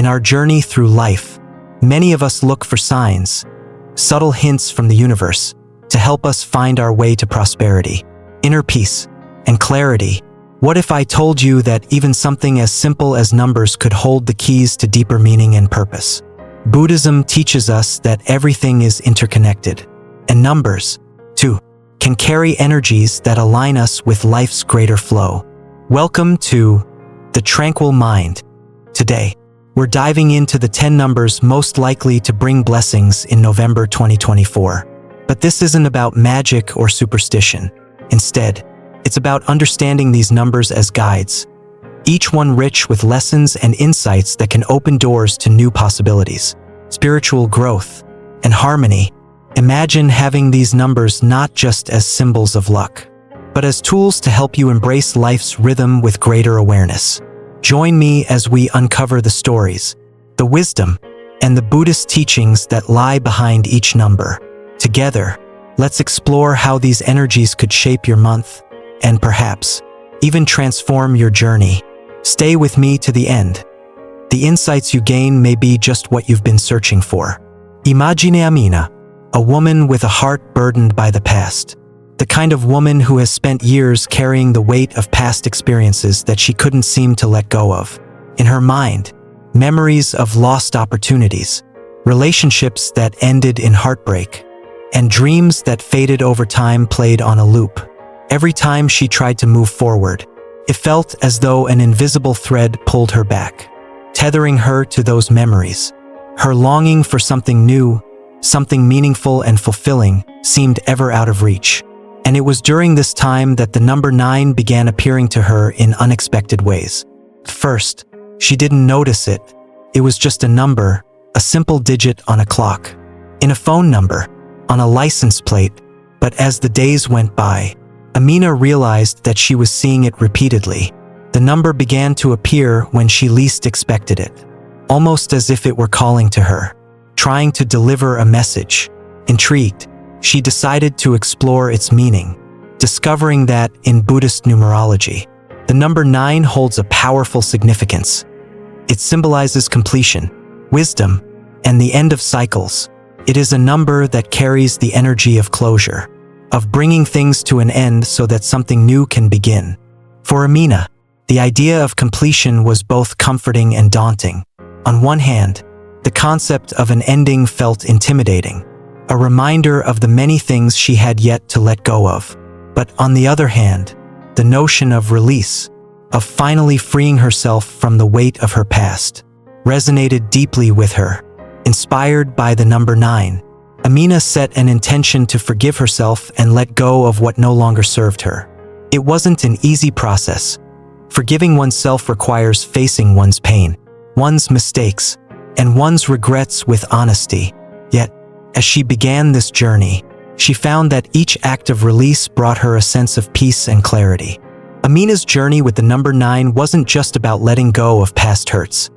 In our journey through life, many of us look for signs, subtle hints from the universe, to help us find our way to prosperity, inner peace, and clarity. What if I told you that even something as simple as numbers could hold the keys to deeper meaning and purpose? Buddhism teaches us that everything is interconnected, and numbers, too, can carry energies that align us with life's greater flow. Welcome to the Tranquil Mind. Today, we're diving into the 10 numbers most likely to bring blessings in November 2024. But this isn't about magic or superstition. Instead, it's about understanding these numbers as guides, each one rich with lessons and insights that can open doors to new possibilities, spiritual growth, and harmony. Imagine having these numbers not just as symbols of luck, but as tools to help you embrace life's rhythm with greater awareness. Join me as we uncover the stories, the wisdom, and the Buddhist teachings that lie behind each number. Together, let's explore how these energies could shape your month and perhaps even transform your journey. Stay with me to the end. The insights you gain may be just what you've been searching for. Imagine Amina, a woman with a heart burdened by the past. The kind of woman who has spent years carrying the weight of past experiences that she couldn't seem to let go of. In her mind, memories of lost opportunities, relationships that ended in heartbreak, and dreams that faded over time played on a loop. Every time she tried to move forward, it felt as though an invisible thread pulled her back, tethering her to those memories. Her longing for something new, something meaningful and fulfilling, seemed ever out of reach. And it was during this time that the number 9 began appearing to her in unexpected ways. At first, she didn't notice it. It was just a number, a simple digit on a clock, in a phone number, on a license plate. But as the days went by, Amina realized that she was seeing it repeatedly. The number began to appear when she least expected it, almost as if it were calling to her, trying to deliver a message. Intrigued, she decided to explore its meaning, discovering that, in Buddhist numerology, the number 9 holds a powerful significance. It symbolizes completion, wisdom, and the end of cycles. It is a number that carries the energy of closure, of bringing things to an end so that something new can begin. For Amina, the idea of completion was both comforting and daunting. On one hand, the concept of an ending felt intimidating, a reminder of the many things she had yet to let go of. But on the other hand, the notion of release, of finally freeing herself from the weight of her past, resonated deeply with her. Inspired by the number 9, Amina set an intention to forgive herself and let go of what no longer served her. It wasn't an easy process. Forgiving oneself requires facing one's pain, one's mistakes, and one's regrets with honesty. Yet, as she began this journey, she found that each act of release brought her a sense of peace and clarity. Amina's journey with the number 9 wasn't just about letting go of past hurts.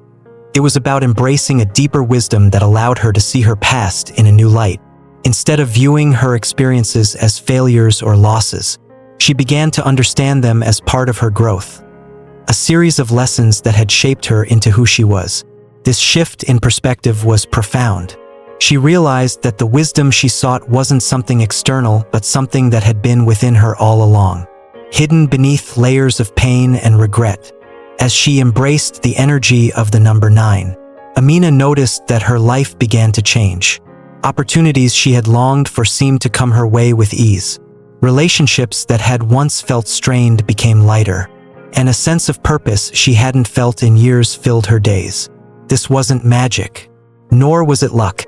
It was about embracing a deeper wisdom that allowed her to see her past in a new light. Instead of viewing her experiences as failures or losses, she began to understand them as part of her growth, a series of lessons that had shaped her into who she was. This shift in perspective was profound. She realized that the wisdom she sought wasn't something external, but something that had been within her all along, hidden beneath layers of pain and regret. As she embraced the energy of the number 9, Amina noticed that her life began to change. Opportunities she had longed for seemed to come her way with ease. Relationships that had once felt strained became lighter, and a sense of purpose she hadn't felt in years filled her days. This wasn't magic, nor was it luck.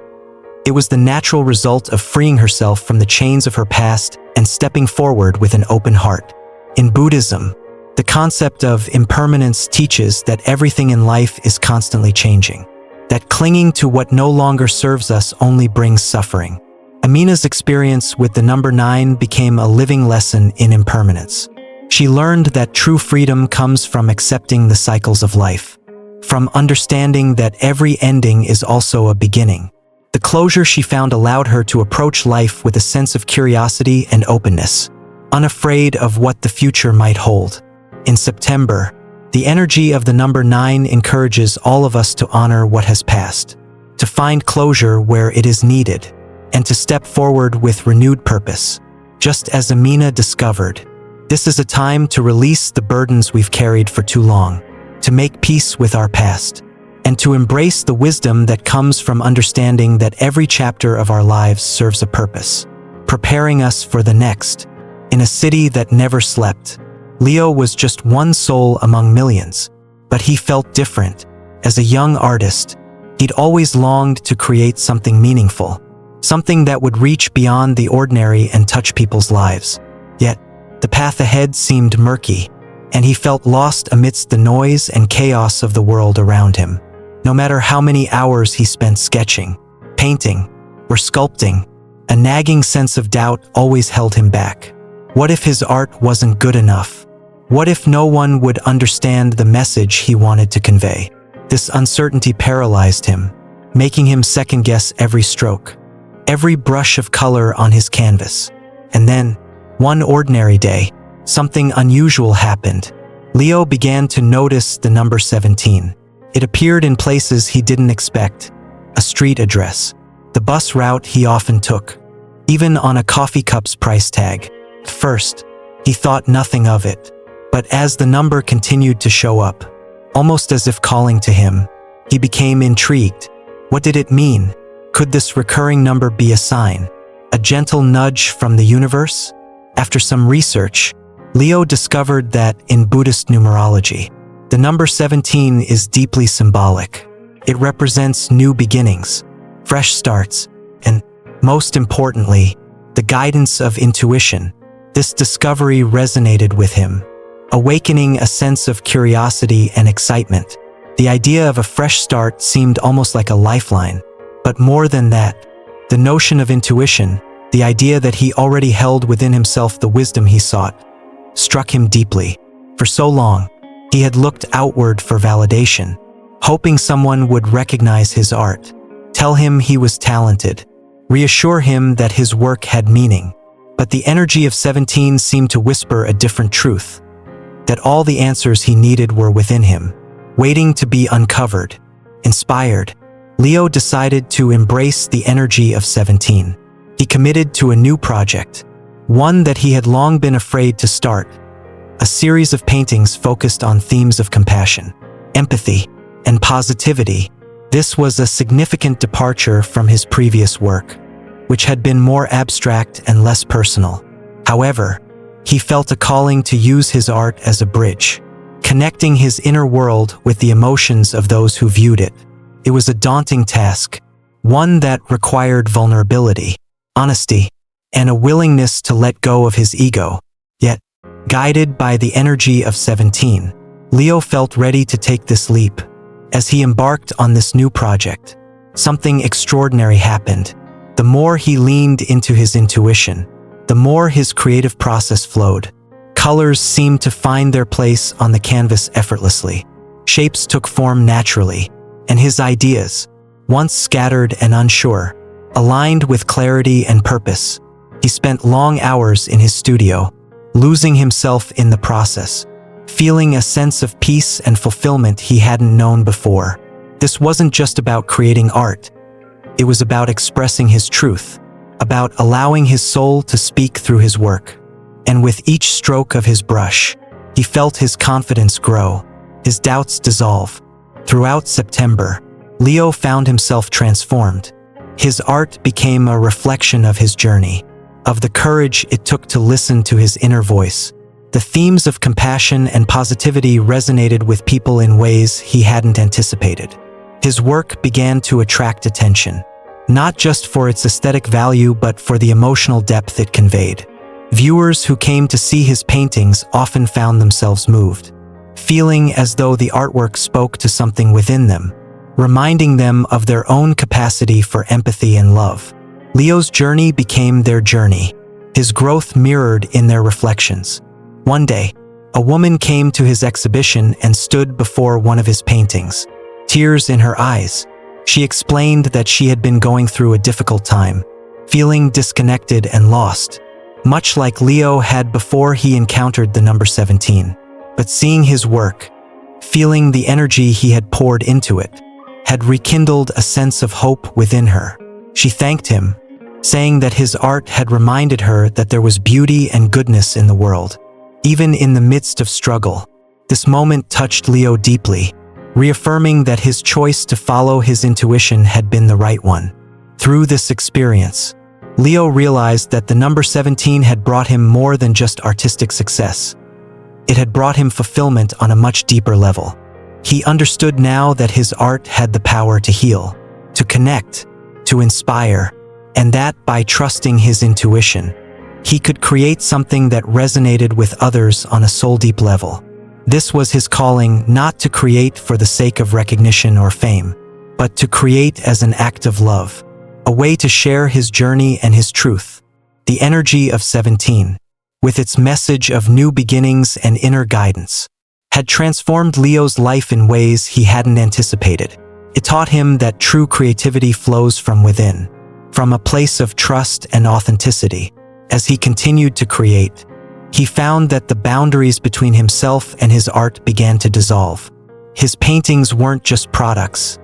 It was the natural result of freeing herself from the chains of her past and stepping forward with an open heart. In Buddhism, the concept of impermanence teaches that everything in life is constantly changing, that clinging to what no longer serves us only brings suffering. Amina's experience with the number 9 became a living lesson in impermanence. She learned that true freedom comes from accepting the cycles of life, from understanding that every ending is also a beginning. The closure she found allowed her to approach life with a sense of curiosity and openness, unafraid of what the future might hold. In September, The energy of the number 9 encourages all of us to honor what has passed, to find closure where it is needed, and to step forward with renewed purpose. Just as Amina discovered, this is a time to release the burdens we've carried for too long, to make peace with our past, and to embrace the wisdom that comes from understanding that every chapter of our lives serves a purpose, preparing us for the next. In a city that never slept, Leo was just one soul among millions, but he felt different. As a young artist, he'd always longed to create something meaningful, something that would reach beyond the ordinary and touch people's lives. Yet, the path ahead seemed murky, and he felt lost amidst the noise and chaos of the world around him. No matter how many hours he spent sketching, painting, or sculpting, a nagging sense of doubt always held him back. What if his art wasn't good enough? What if no one would understand the message he wanted to convey? This uncertainty paralyzed him, making him second-guess every stroke, every brush of color on his canvas. And then, one ordinary day, something unusual happened. Leo began to notice the number 17. It appeared in places he didn't expect: a street address, the bus route he often took, even on a coffee cup's price tag. At first, he thought nothing of it, but as the number continued to show up, almost as if calling to him, he became intrigued. What did it mean? Could this recurring number be a sign, a gentle nudge from the universe? After some research, Leo discovered that in Buddhist numerology, the number 17 is deeply symbolic. It represents new beginnings, fresh starts, and, most importantly, the guidance of intuition. This discovery resonated with him, awakening a sense of curiosity and excitement. The idea of a fresh start seemed almost like a lifeline. But more than that, the notion of intuition, the idea that he already held within himself the wisdom he sought, struck him deeply. For so long, he had looked outward for validation, hoping someone would recognize his art, tell him he was talented, reassure him that his work had meaning. But the energy of 17 seemed to whisper a different truth, that all the answers he needed were within him, waiting to be uncovered. Inspired, Leo decided to embrace the energy of 17. He committed to a new project, one that he had long been afraid to start: a series of paintings focused on themes of compassion, empathy, and positivity. This was a significant departure from his previous work, which had been more abstract and less personal. However, he felt a calling to use his art as a bridge, connecting his inner world with the emotions of those who viewed it. It was a daunting task, one that required vulnerability, honesty, and a willingness to let go of his ego. Yet, guided by the energy of 17, Leo felt ready to take this leap. As he embarked on this new project, something extraordinary happened. The more he leaned into his intuition, the more his creative process flowed. Colors seemed to find their place on the canvas effortlessly. Shapes took form naturally, and his ideas, once scattered and unsure, aligned with clarity and purpose. He spent long hours in his studio, losing himself in the process, feeling a sense of peace and fulfillment he hadn't known before. This wasn't just about creating art. It was about expressing his truth, about allowing his soul to speak through his work. And with each stroke of his brush, he felt his confidence grow, his doubts dissolve. Throughout September, Leo found himself transformed. His art became a reflection of his journey, of the courage it took to listen to his inner voice. The themes of compassion and positivity resonated with people in ways he hadn't anticipated. His work began to attract attention, not just for its aesthetic value but for the emotional depth it conveyed. Viewers who came to see his paintings often found themselves moved, feeling as though the artwork spoke to something within them, reminding them of their own capacity for empathy and love. Leo's journey became their journey, his growth mirrored in their reflections. One day, a woman came to his exhibition and stood before one of his paintings, tears in her eyes. She explained that she had been going through a difficult time, feeling disconnected and lost, much like Leo had before he encountered the number 17. But seeing his work, feeling the energy he had poured into it, had rekindled a sense of hope within her. She thanked him, saying that his art had reminded her that there was beauty and goodness in the world, even in the midst of struggle. This moment touched Leo deeply, reaffirming that his choice to follow his intuition had been the right one. Through this experience, Leo realized that the number 17 had brought him more than just artistic success. It had brought him fulfillment on a much deeper level. He understood now that his art had the power to heal, to connect, to inspire, and that by trusting his intuition, he could create something that resonated with others on a soul-deep level. This was his calling, not to create for the sake of recognition or fame, but to create as an act of love, a way to share his journey and his truth. The energy of 17, with its message of new beginnings and inner guidance, had transformed Leo's life in ways he hadn't anticipated. It taught him that true creativity flows from within, from a place of trust and authenticity. As he continued to create, he found that the boundaries between himself and his art began to dissolve. His paintings weren't just products.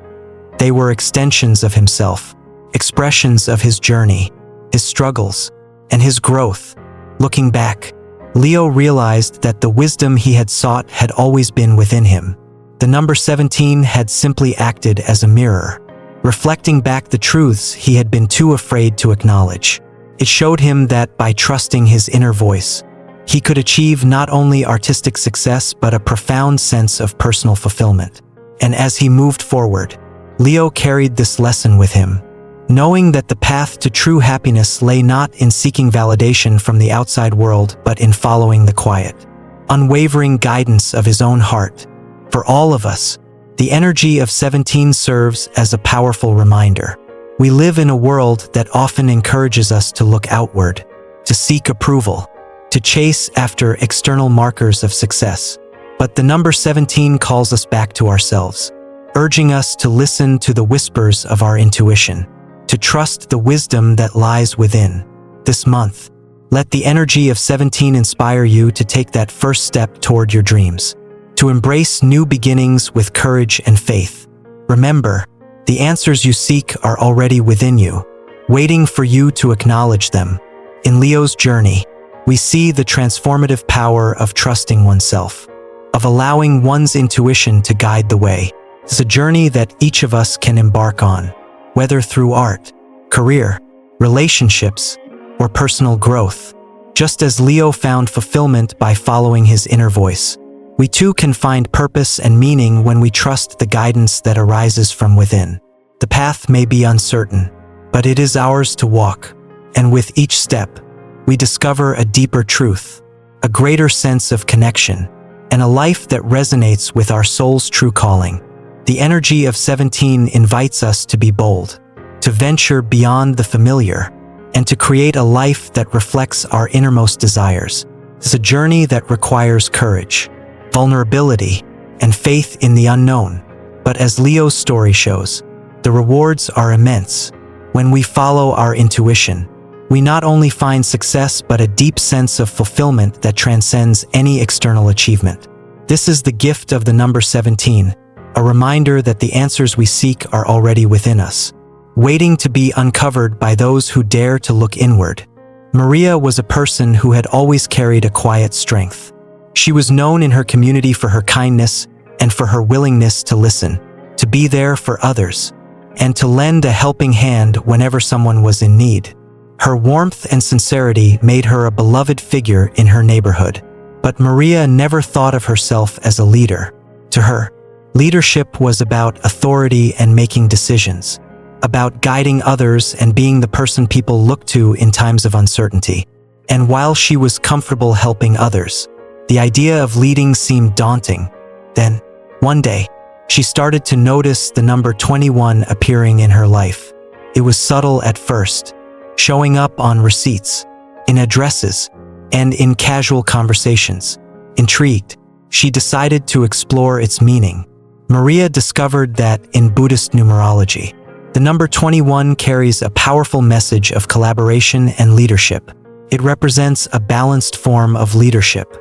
They were extensions of himself, expressions of his journey, his struggles, and his growth. Looking back, Leo realized that the wisdom he had sought had always been within him. The number 17 had simply acted as a mirror, reflecting back the truths he had been too afraid to acknowledge. It showed him that by trusting his inner voice, he could achieve not only artistic success but a profound sense of personal fulfillment. And as he moved forward, Leo carried this lesson with him, knowing that the path to true happiness lay not in seeking validation from the outside world but in following the quiet, unwavering guidance of his own heart. For all of us, the energy of 17 serves as a powerful reminder. We live in a world that often encourages us to look outward, to seek approval, to chase after external markers of success. But the number 17 calls us back to ourselves, urging us to listen to the whispers of our intuition, to trust the wisdom that lies within. This month, let the energy of 17 inspire you to take that first step toward your dreams, to embrace new beginnings with courage and faith. Remember, the answers you seek are already within you, waiting for you to acknowledge them. In Leo's journey, we see the transformative power of trusting oneself, of allowing one's intuition to guide the way. It's a journey that each of us can embark on, whether through art, career, relationships, or personal growth. Just as Leo found fulfillment by following his inner voice, we too can find purpose and meaning when we trust the guidance that arises from within. The path may be uncertain, but it is ours to walk, and with each step, we discover a deeper truth, a greater sense of connection, and a life that resonates with our soul's true calling. The energy of 17 invites us to be bold, to venture beyond the familiar, and to create a life that reflects our innermost desires. It's a journey that requires courage, vulnerability, and faith in the unknown. But as Leo's story shows, the rewards are immense. When we follow our intuition, we not only find success but a deep sense of fulfillment that transcends any external achievement. This is the gift of the number 17, a reminder that the answers we seek are already within us, waiting to be uncovered by those who dare to look inward. Maria was a person who had always carried a quiet strength. She was known in her community for her kindness and for her willingness to listen, to be there for others, and to lend a helping hand whenever someone was in need. Her warmth and sincerity made her a beloved figure in her neighborhood. But Maria never thought of herself as a leader. To her, leadership was about authority and making decisions, about guiding others and being the person people look to in times of uncertainty. And while she was comfortable helping others, the idea of leading seemed daunting. Then, one day, she started to notice the number 21 appearing in her life. It was subtle at first, showing up on receipts, in addresses, and in casual conversations. Intrigued, she decided to explore its meaning. Maria discovered that in Buddhist numerology, the number 21 carries a powerful message of collaboration and leadership. It represents a balanced form of leadership,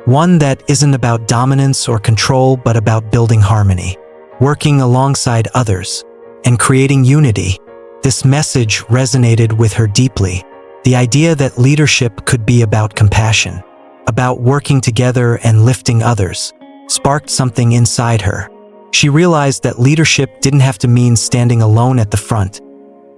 One that isn't about dominance or control, but about building harmony, working alongside others, and creating unity. This message resonated with her deeply. The idea that leadership could be about compassion, about working together and lifting others, sparked something inside her. She realized that leadership didn't have to mean standing alone at the front.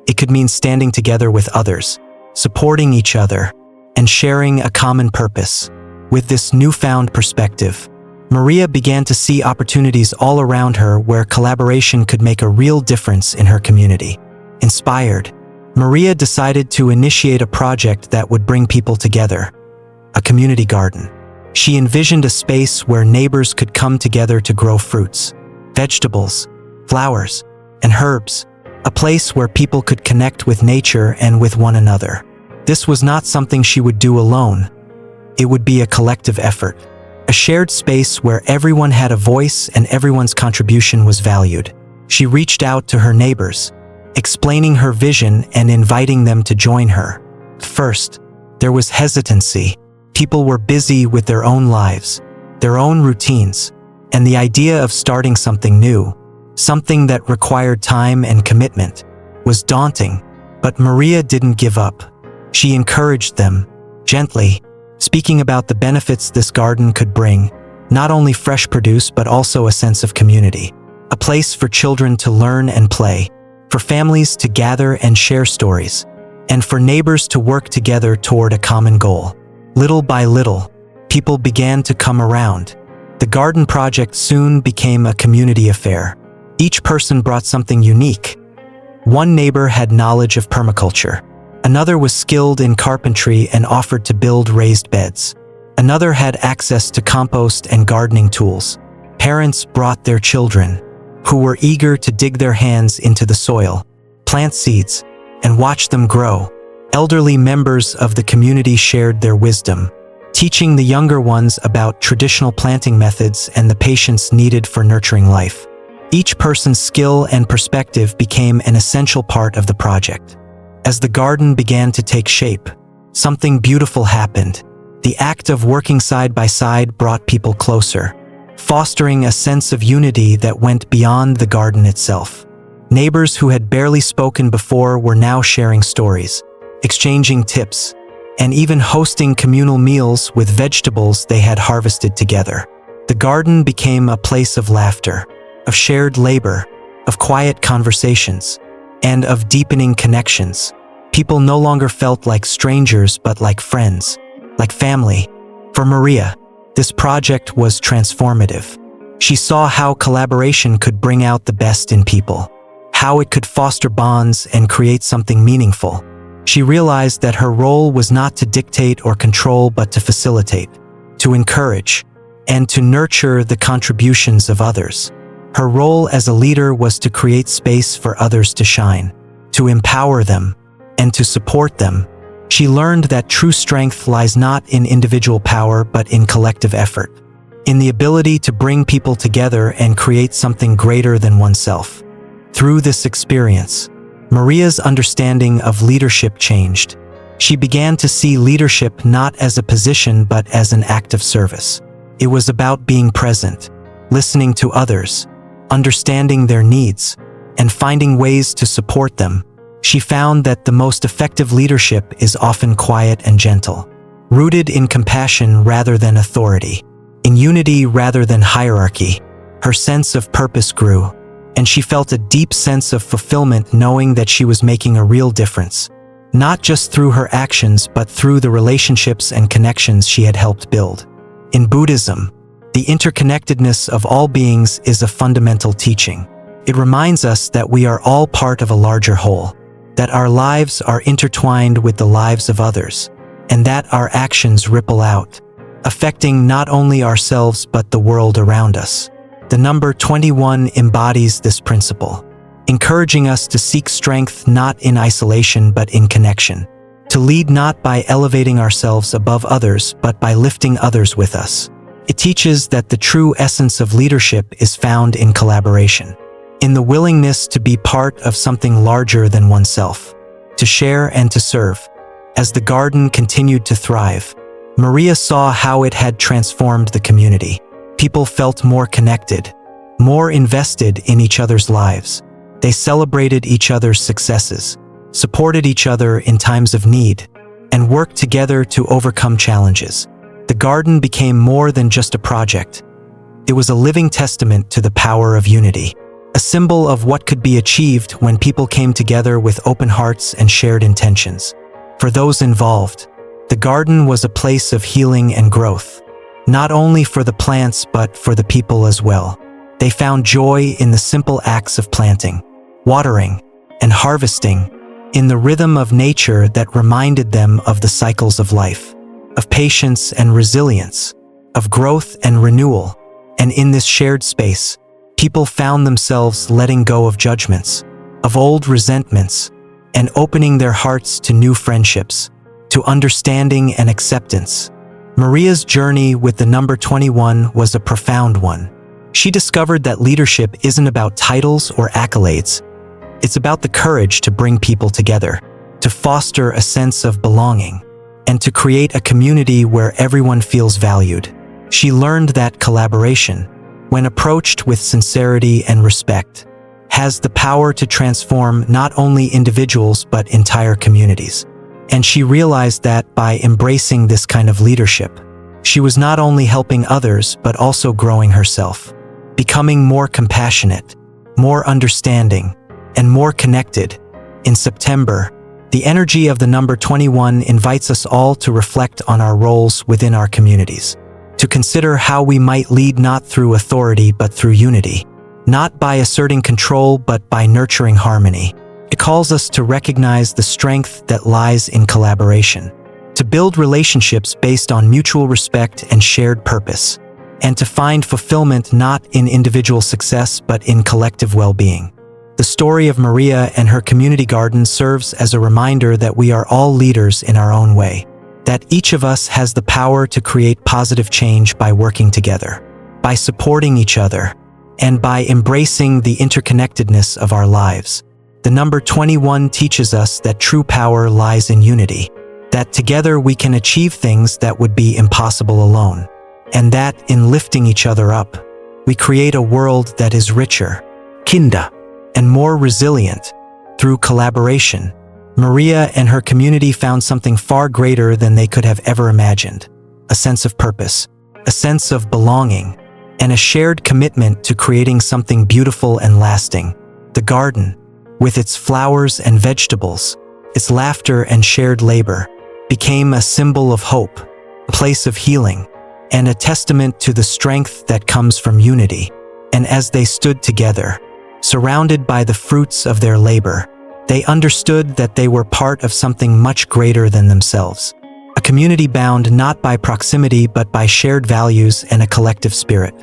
It could mean standing together with others, supporting each other, and sharing a common purpose. With this newfound perspective, Maria began to see opportunities all around her where collaboration could make a real difference in her community. Inspired, Maria decided to initiate a project that would bring people together, a community garden. She envisioned a space where neighbors could come together to grow fruits, vegetables, flowers, and herbs, a place where people could connect with nature and with one another. This was not something she would do alone. It would be a collective effort, a shared space where everyone had a voice and everyone's contribution was valued. She reached out to her neighbors, explaining her vision and inviting them to join her. First, there was hesitancy. People were busy with their own lives, their own routines, and the idea of starting something new, something that required time and commitment, was daunting. But Maria didn't give up. She encouraged them, gently, speaking about the benefits this garden could bring, not only fresh produce but also a sense of community, a place for children to learn and play, for families to gather and share stories, and for neighbors to work together toward a common goal. Little by little, people began to come around. The garden project soon became a community affair. Each person brought something unique. One neighbor had knowledge of permaculture. Another was skilled in carpentry and offered to build raised beds. Another had access to compost and gardening tools. Parents brought their children, who were eager to dig their hands into the soil, plant seeds, and watch them grow. Elderly members of the community shared their wisdom, teaching the younger ones about traditional planting methods and the patience needed for nurturing life. Each person's skill and perspective became an essential part of the project. As the garden began to take shape, something beautiful happened. The act of working side by side brought people closer, fostering a sense of unity that went beyond the garden itself. Neighbors who had barely spoken before were now sharing stories, exchanging tips, and even hosting communal meals with vegetables they had harvested together. The garden became a place of laughter, of shared labor, of quiet conversations, and of deepening connections. People no longer felt like strangers but like friends, like family. For Maria, this project was transformative. She saw how collaboration could bring out the best in people, how it could foster bonds and create something meaningful. She realized that her role was not to dictate or control but to facilitate, to encourage, and to nurture the contributions of others. Her role as a leader was to create space for others to shine, to empower them, and to support them. She learned that true strength lies not in individual power but in collective effort, in the ability to bring people together and create something greater than oneself. Through this experience, Maria's understanding of leadership changed. She began to see leadership not as a position but as an act of service. It was about being present, listening to others, understanding their needs, and finding ways to support them. She found that the most effective leadership is often quiet and gentle, rooted in compassion rather than authority, in unity rather than hierarchy. Her sense of purpose grew, and she felt a deep sense of fulfillment knowing that she was making a real difference, not just through her actions but through the relationships and connections she had helped build. In Buddhism, the interconnectedness of all beings is a fundamental teaching. It reminds us that we are all part of a larger whole, that our lives are intertwined with the lives of others, and that our actions ripple out, affecting not only ourselves but the world around us. The number 21 embodies this principle, encouraging us to seek strength not in isolation but in connection, to lead not by elevating ourselves above others but by lifting others with us. It teaches that the true essence of leadership is found in collaboration, in the willingness to be part of something larger than oneself, to share and to serve. As the garden continued to thrive, Maria saw how it had transformed the community. People felt more connected, more invested in each other's lives. They celebrated each other's successes, supported each other in times of need, and worked together to overcome challenges. The garden became more than just a project. It was a living testament to the power of unity, a symbol of what could be achieved when people came together with open hearts and shared intentions. For those involved, the garden was a place of healing and growth, not only for the plants but for the people as well. They found joy in the simple acts of planting, watering, and harvesting, in the rhythm of nature that reminded them of the cycles of life, of patience and resilience, of growth and renewal. And in this shared space, people found themselves letting go of judgments, of old resentments, and opening their hearts to new friendships, to understanding and acceptance. Maria's journey with the number 21 was a profound one. She discovered that leadership isn't about titles or accolades. It's about the courage to bring people together, to foster a sense of belonging, and to create a community where everyone feels valued. She learned that collaboration, when approached with sincerity and respect, has the power to transform not only individuals but entire communities. And she realized that by embracing this kind of leadership, she was not only helping others but also growing herself, becoming more compassionate, more understanding, and more connected. In September, the energy of the number 21 invites us all to reflect on our roles within our communities, to consider how we might lead not through authority but through unity, not by asserting control but by nurturing harmony. It calls us to recognize the strength that lies in collaboration, to build relationships based on mutual respect and shared purpose, and to find fulfillment not in individual success but in collective well-being. The story of Maria and her community garden serves as a reminder that we are all leaders in our own way, that each of us has the power to create positive change by working together, by supporting each other, and by embracing the interconnectedness of our lives. The number 21 teaches us that true power lies in unity, that together we can achieve things that would be impossible alone, and that in lifting each other up, we create a world that is richer, kinder, and more resilient. Through collaboration, Maria and her community found something far greater than they could have ever imagined: a sense of purpose, a sense of belonging, and a shared commitment to creating something beautiful and lasting. The garden, with its flowers and vegetables, its laughter and shared labor, became a symbol of hope, a place of healing, and a testament to the strength that comes from unity. And as they stood together, surrounded by the fruits of their labor, they understood that they were part of something much greater than themselves, a community bound not by proximity but by shared values and a collective spirit.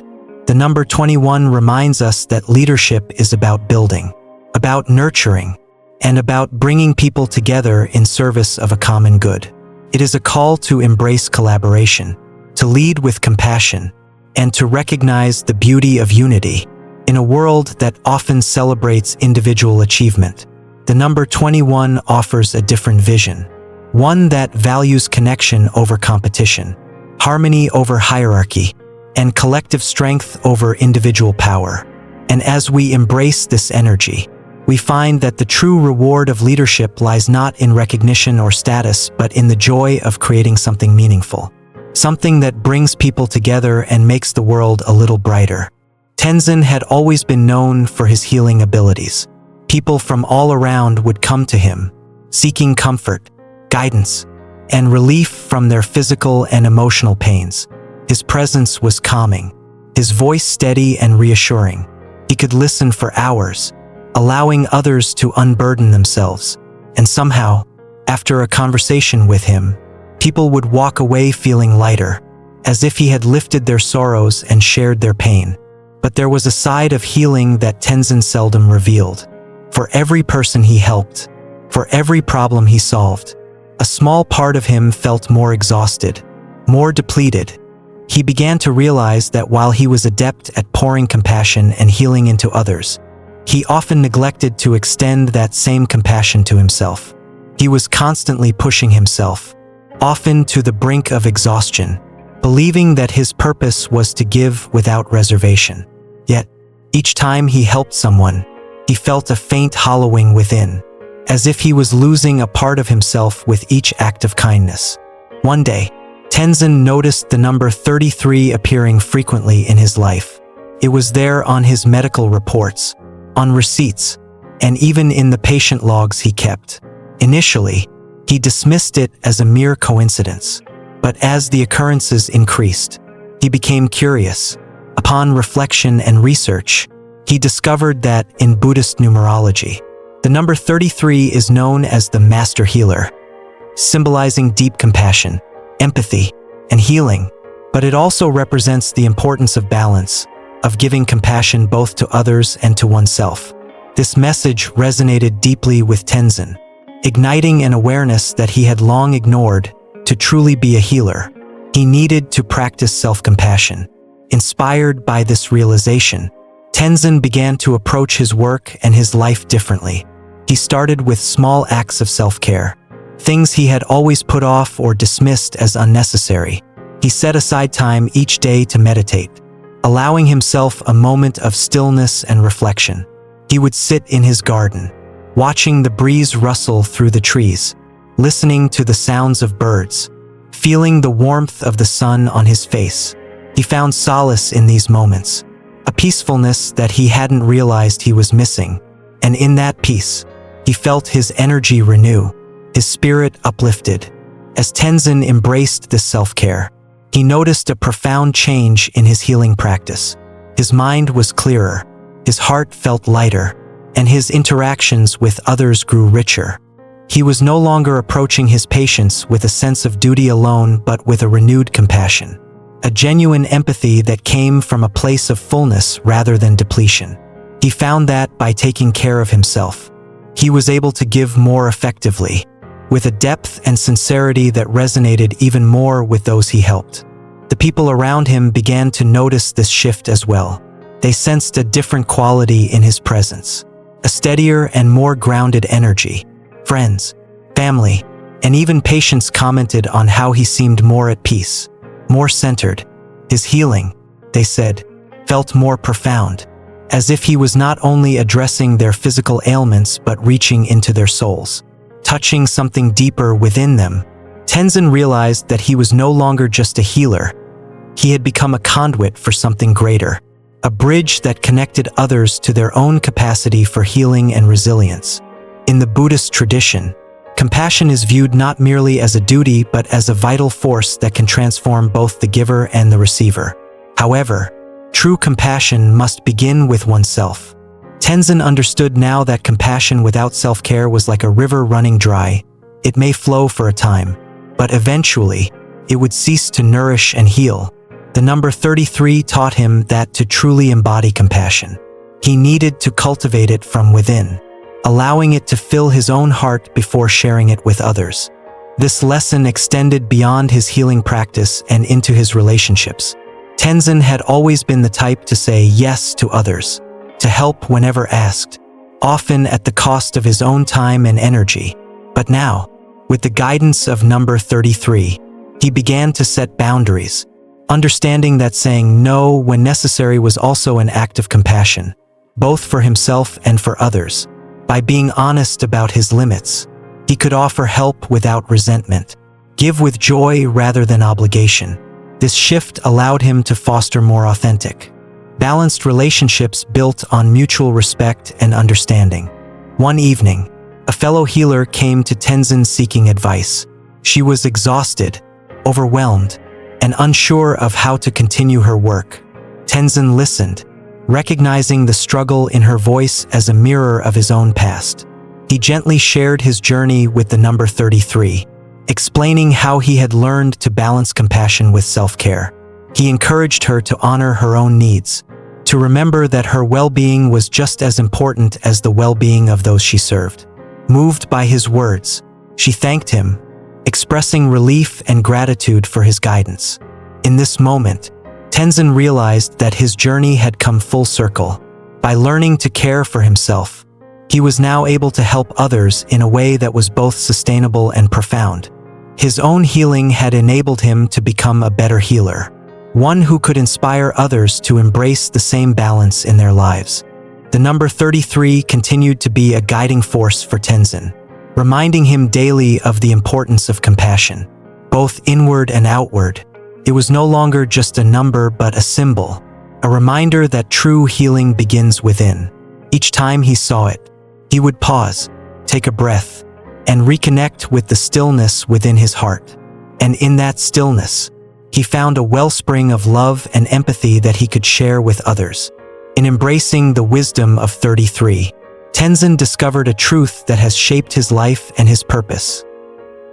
The number 21 reminds us that leadership is about building, about nurturing, and about bringing people together in service of a common good. It is a call to embrace collaboration, to lead with compassion, and to recognize the beauty of unity. In a world that often celebrates individual achievement, the number 21 offers a different vision, one that values connection over competition, harmony over hierarchy, and collective strength over individual power. And as we embrace this energy, we find that the true reward of leadership lies not in recognition or status, but in the joy of creating something meaningful, something that brings people together and makes the world a little brighter. Tenzin had always been known for his healing abilities. People from all around would come to him, seeking comfort, guidance, and relief from their physical and emotional pains. His presence was calming, his voice steady and reassuring. He could listen for hours, allowing others to unburden themselves. And somehow, after a conversation with him, people would walk away feeling lighter, as if he had lifted their sorrows and shared their pain. But there was a side of healing that Tenzin seldom revealed. For every person he helped, for every problem he solved, a small part of him felt more exhausted, more depleted. He began to realize that while he was adept at pouring compassion and healing into others, he often neglected to extend that same compassion to himself. He was constantly pushing himself, often to the brink of exhaustion, believing that his purpose was to give without reservation. Yet, each time he helped someone, he felt a faint hollowing within, as if he was losing a part of himself with each act of kindness. One day, Tenzin noticed the number 33 appearing frequently in his life. It was there on his medical reports, on receipts, and even in the patient logs he kept. Initially, he dismissed it as a mere coincidence, but as the occurrences increased, he became curious. Upon reflection and research, he discovered that in Buddhist numerology, the number 33 is known as the Master Healer, symbolizing deep compassion, empathy, and healing, but it also represents the importance of balance, of giving compassion both to others and to oneself. This message resonated deeply with Tenzin, igniting an awareness that he had long ignored. To truly be a healer, he needed to practice self-compassion. Inspired by this realization, Tenzin began to approach his work and his life differently. He started with small acts of self-care, things he had always put off or dismissed as unnecessary. He set aside time each day to meditate, allowing himself a moment of stillness and reflection. He would sit in his garden, watching the breeze rustle through the trees, listening to the sounds of birds, feeling the warmth of the sun on his face. He found solace in these moments, a peacefulness that he hadn't realized he was missing, and in that peace, he felt his energy renew, his spirit uplifted. As Tenzin embraced this self-care, he noticed a profound change in his healing practice. His mind was clearer, his heart felt lighter, and his interactions with others grew richer. He was no longer approaching his patients with a sense of duty alone, but with a renewed compassion, a genuine empathy that came from a place of fullness rather than depletion. He found that by taking care of himself, he was able to give more effectively, with a depth and sincerity that resonated even more with those he helped. The people around him began to notice this shift as well. They sensed a different quality in his presence, a steadier and more grounded energy. Friends, family, and even patients commented on how he seemed more at peace, more centered. His healing, they said, felt more profound, as if he was not only addressing their physical ailments but reaching into their souls, touching something deeper within them. Tenzin realized that he was no longer just a healer. He had become a conduit for something greater, a bridge that connected others to their own capacity for healing and resilience. In the Buddhist tradition, compassion is viewed not merely as a duty but as a vital force that can transform both the giver and the receiver. However, true compassion must begin with oneself. Tenzin understood now that compassion without self-care was like a river running dry. It may flow for a time, but eventually, it would cease to nourish and heal. The number 33 taught him that to truly embody compassion, he needed to cultivate it from within, allowing it to fill his own heart before sharing it with others. This lesson extended beyond his healing practice and into his relationships. Tenzin had always been the type to say yes to others, to help whenever asked, often at the cost of his own time and energy. But now, with the guidance of number 33, he began to set boundaries, understanding that saying no when necessary was also an act of compassion, both for himself and for others. By being honest about his limits, he could offer help without resentment, give with joy rather than obligation. This shift allowed him to foster more authentic, balanced relationships built on mutual respect and understanding. One evening, a fellow healer came to Tenzin seeking advice. She was exhausted, overwhelmed, and unsure of how to continue her work. Tenzin listened, recognizing the struggle in her voice as a mirror of his own past. He gently shared his journey with the number 33, explaining how he had learned to balance compassion with self-care. He encouraged her to honor her own needs, to remember that her well-being was just as important as the well-being of those she served. Moved by his words, she thanked him, expressing relief and gratitude for his guidance. In this moment, Tenzin realized that his journey had come full circle. By learning to care for himself, he was now able to help others in a way that was both sustainable and profound. His own healing had enabled him to become a better healer, one who could inspire others to embrace the same balance in their lives. The number 33 continued to be a guiding force for Tenzin, reminding him daily of the importance of compassion, both inward and outward. It was no longer just a number but a symbol, a reminder that true healing begins within. Each time he saw it, he would pause, take a breath, and reconnect with the stillness within his heart. And in that stillness, he found a wellspring of love and empathy that he could share with others. In embracing the wisdom of 33, Tenzin discovered a truth that has shaped his life and his purpose.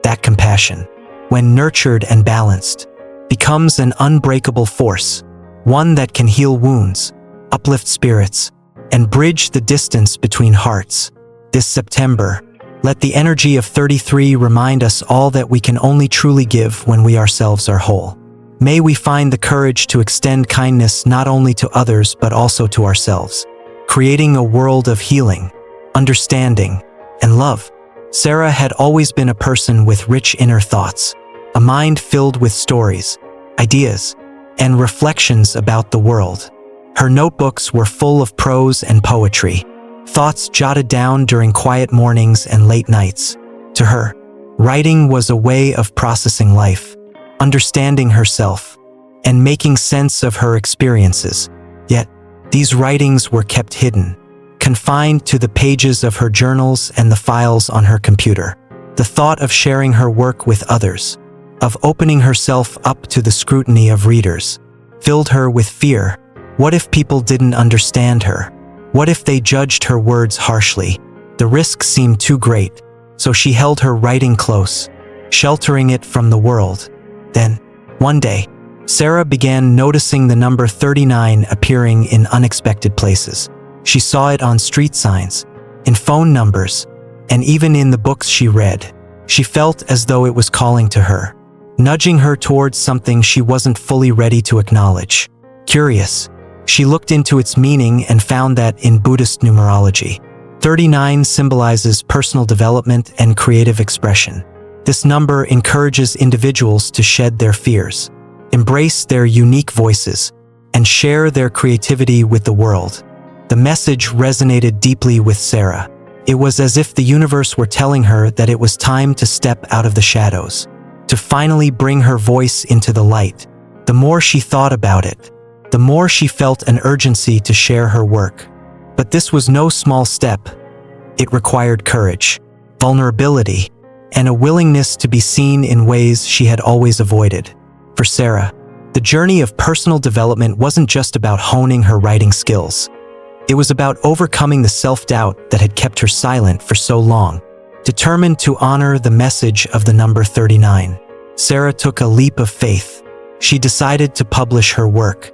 That compassion, when nurtured and balanced, becomes an unbreakable force, one that can heal wounds, uplift spirits, and bridge the distance between hearts. This September, let the energy of 33 remind us all that we can only truly give when we ourselves are whole. May we find the courage to extend kindness not only to others but also to ourselves, creating a world of healing, understanding, and love. Sarah had always been a person with rich inner thoughts, a mind filled with stories, ideas, and reflections about the world. Her notebooks were full of prose and poetry, thoughts jotted down during quiet mornings and late nights. To her, writing was a way of processing life, understanding herself, and making sense of her experiences. Yet, these writings were kept hidden, confined to the pages of her journals and the files on her computer. The thought of sharing her work with others, of opening herself up to the scrutiny of readers, filled her with fear. What if people didn't understand her? What if they judged her words harshly? The risk seemed too great, so she held her writing close, sheltering it from the world. Then, one day, Sarah began noticing the number 39 appearing in unexpected places. She saw it on street signs, in phone numbers, and even in the books she read. She felt as though it was calling to her, nudging her towards something she wasn't fully ready to acknowledge. Curious, she looked into its meaning and found that in Buddhist numerology, 39 symbolizes personal development and creative expression. This number encourages individuals to shed their fears, embrace their unique voices, and share their creativity with the world. The message resonated deeply with Sarah. It was as if the universe were telling her that it was time to step out of the shadows, to finally bring her voice into the light. The more she thought about it, the more she felt an urgency to share her work. But this was no small step. It required courage, vulnerability, and a willingness to be seen in ways she had always avoided. For Sarah, the journey of personal development wasn't just about honing her writing skills. It was about overcoming the self-doubt that had kept her silent for so long. Determined to honor the message of the number 39, Sarah took a leap of faith. She decided to publish her work,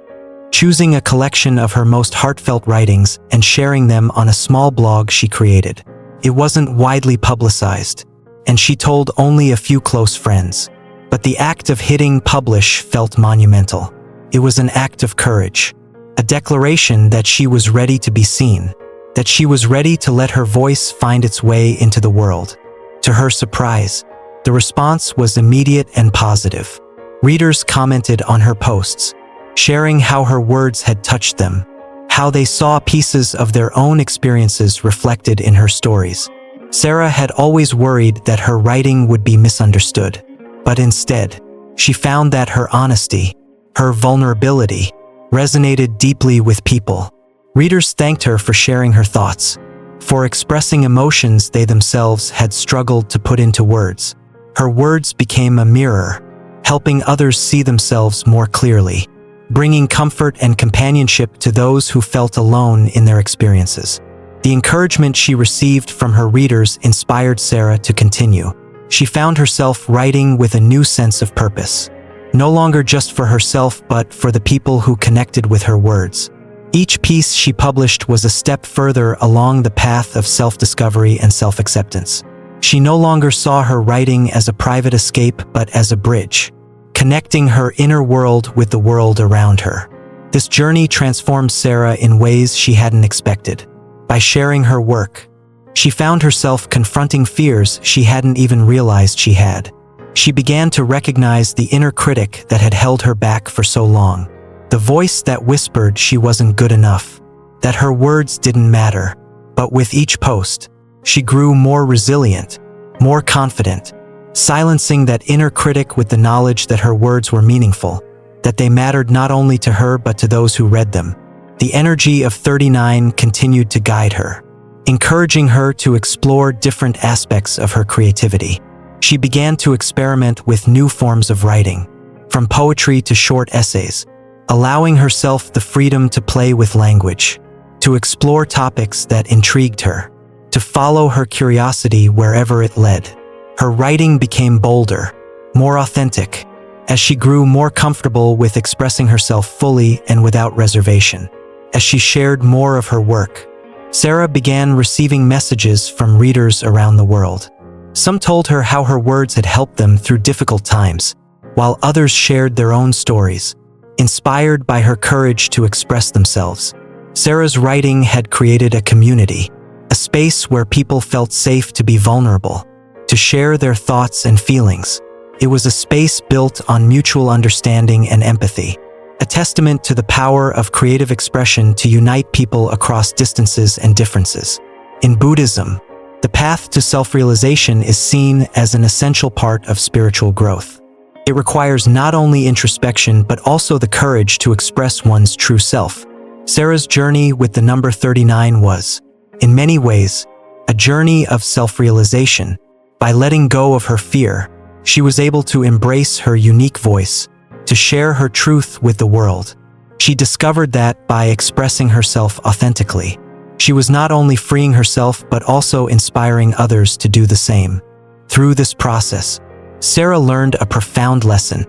choosing a collection of her most heartfelt writings and sharing them on a small blog she created. It wasn't widely publicized, and she told only a few close friends. But the act of hitting publish felt monumental. It was an act of courage, a declaration that she was ready to be seen, that she was ready to let her voice find its way into the world. To her surprise, the response was immediate and positive. Readers commented on her posts, sharing how her words had touched them, how they saw pieces of their own experiences reflected in her stories. Sarah had always worried that her writing would be misunderstood, but instead, she found that her honesty, her vulnerability, resonated deeply with people. Readers thanked her for sharing her thoughts, for expressing emotions they themselves had struggled to put into words. Her words became a mirror, helping others see themselves more clearly, bringing comfort and companionship to those who felt alone in their experiences. The encouragement she received from her readers inspired Sarah to continue. She found herself writing with a new sense of purpose, no longer just for herself but for the people who connected with her words. Each piece she published was a step further along the path of self-discovery and self-acceptance. She no longer saw her writing as a private escape but as a bridge, connecting her inner world with the world around her. This journey transformed Sarah in ways she hadn't expected. By sharing her work, she found herself confronting fears she hadn't even realized she had. she began to recognize the inner critic that had held her back for so long. The voice that whispered she wasn't good enough, that her words didn't matter. But with each post, she grew more resilient, more confident, silencing that inner critic with the knowledge that her words were meaningful, that they mattered not only to her but to those who read them. The energy of 39 continued to guide her, encouraging her to explore different aspects of her creativity. She began to experiment with new forms of writing, from poetry to short essays, allowing herself the freedom to play with language, to explore topics that intrigued her, to follow her curiosity wherever it led. Her writing became bolder, more authentic, as she grew more comfortable with expressing herself fully and without reservation. As she shared more of her work, Sarah began receiving messages from readers around the world. Some told her how her words had helped them through difficult times, while others shared their own stories, inspired by her courage to express themselves. Sarah's writing had created a community, a space where people felt safe to be vulnerable, to share their thoughts and feelings. It was a space built on mutual understanding and empathy, a testament to the power of creative expression to unite people across distances and differences. In Buddhism, the path to self-realization is seen as an essential part of spiritual growth. It requires not only introspection but also the courage to express one's true self. Sarah's journey with the number 39 was, in many ways, a journey of self-realization. By letting go of her fear, she was able to embrace her unique voice, to share her truth with the world. She discovered that by expressing herself authentically, she was not only freeing herself but also inspiring others to do the same. Through this process, Sarah learned a profound lesson: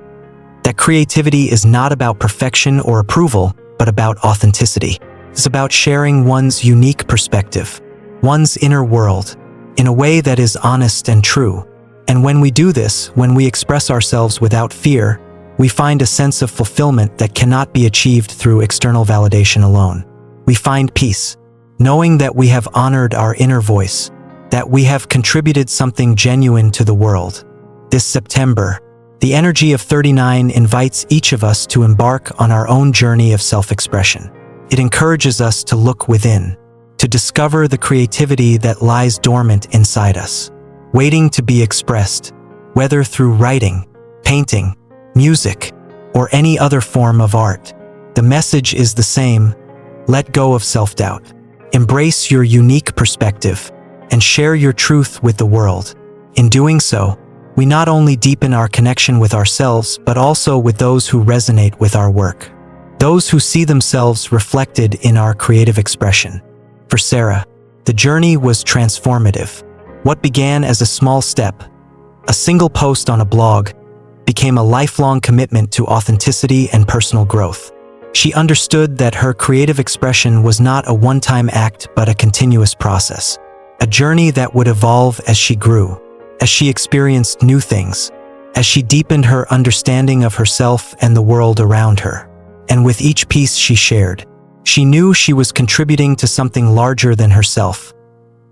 that creativity is not about perfection or approval, but about authenticity. It's about sharing one's unique perspective, one's inner world, in a way that is honest and true. And when we do this, when we express ourselves without fear, we find a sense of fulfillment that cannot be achieved through external validation alone. We find peace, knowing that we have honored our inner voice, that we have contributed something genuine to the world. This September, the energy of 39 invites each of us to embark on our own journey of self-expression. It encourages us to look within, to discover the creativity that lies dormant inside us, waiting to be expressed, whether through writing, painting, music, or any other form of art. The message is the same: let go of self-doubt, embrace your unique perspective, and share your truth with the world. In doing so, we not only deepen our connection with ourselves but also with those who resonate with our work, those who see themselves reflected in our creative expression. For Sarah, the journey was transformative. What began as a small step, a single post on a blog, became a lifelong commitment to authenticity and personal growth. She understood that her creative expression was not a one-time act but a continuous process, a journey that would evolve as she grew, as she experienced new things, as she deepened her understanding of herself and the world around her. And with each piece she shared, she knew she was contributing to something larger than herself,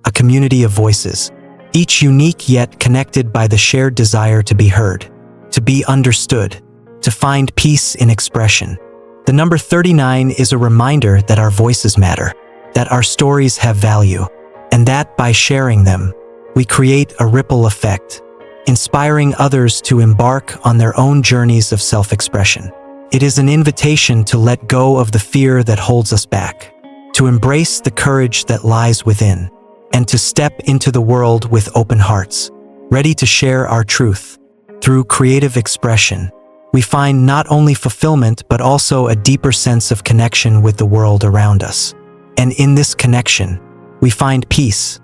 a community of voices, each unique yet connected by the shared desire to be heard, to be understood, to find peace in expression. The number 39 is a reminder that our voices matter, that our stories have value, and that by sharing them, we create a ripple effect, inspiring others to embark on their own journeys of self-expression. It is an invitation to let go of the fear that holds us back, to embrace the courage that lies within, and to step into the world with open hearts, ready to share our truth. Through creative expression, we find not only fulfillment but also a deeper sense of connection with the world around us. And in this connection, we find peace,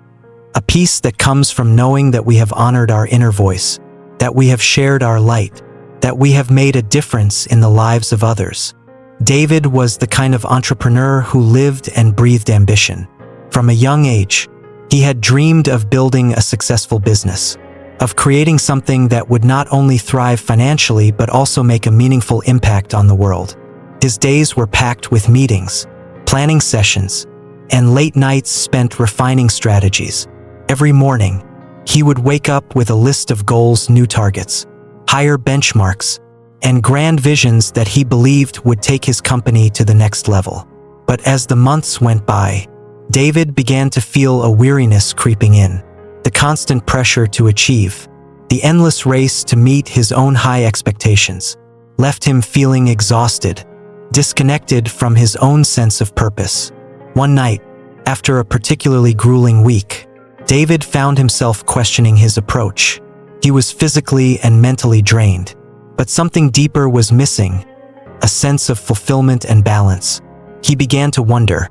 a peace that comes from knowing that we have honored our inner voice, that we have shared our light, that we have made a difference in the lives of others. David was the kind of entrepreneur who lived and breathed ambition. From a young age, he had dreamed of building a successful business, of creating something that would not only thrive financially but also make a meaningful impact on the world. His days were packed with meetings, planning sessions, and late nights spent refining strategies. Every morning, he would wake up with a list of goals, new targets, higher benchmarks, and grand visions that he believed would take his company to the next level. But as the months went by, David began to feel a weariness creeping in. The constant pressure to achieve, the endless race to meet his own high expectations, left him feeling exhausted, disconnected from his own sense of purpose. One night, after a particularly grueling week, David found himself questioning his approach. He was physically and mentally drained, but something deeper was missing, a sense of fulfillment and balance. He began to wonder,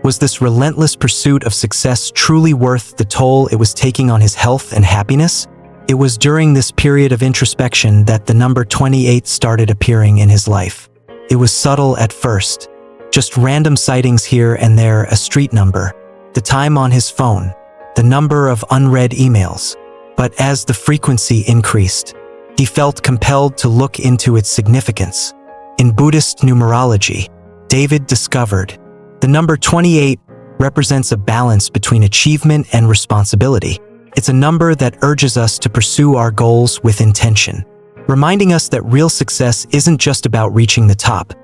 was this relentless pursuit of success truly worth the toll it was taking on his health and happiness? It was during this period of introspection that the number 28 started appearing in his life. It was subtle at first, just random sightings here and there, a street number, the time on his phone, the number of unread emails. But as the frequency increased, he felt compelled to look into its significance. In Buddhist numerology, David discovered the number 28 represents a balance between achievement and responsibility. It's a number that urges us to pursue our goals with intention, reminding us that real success isn't just about reaching the top.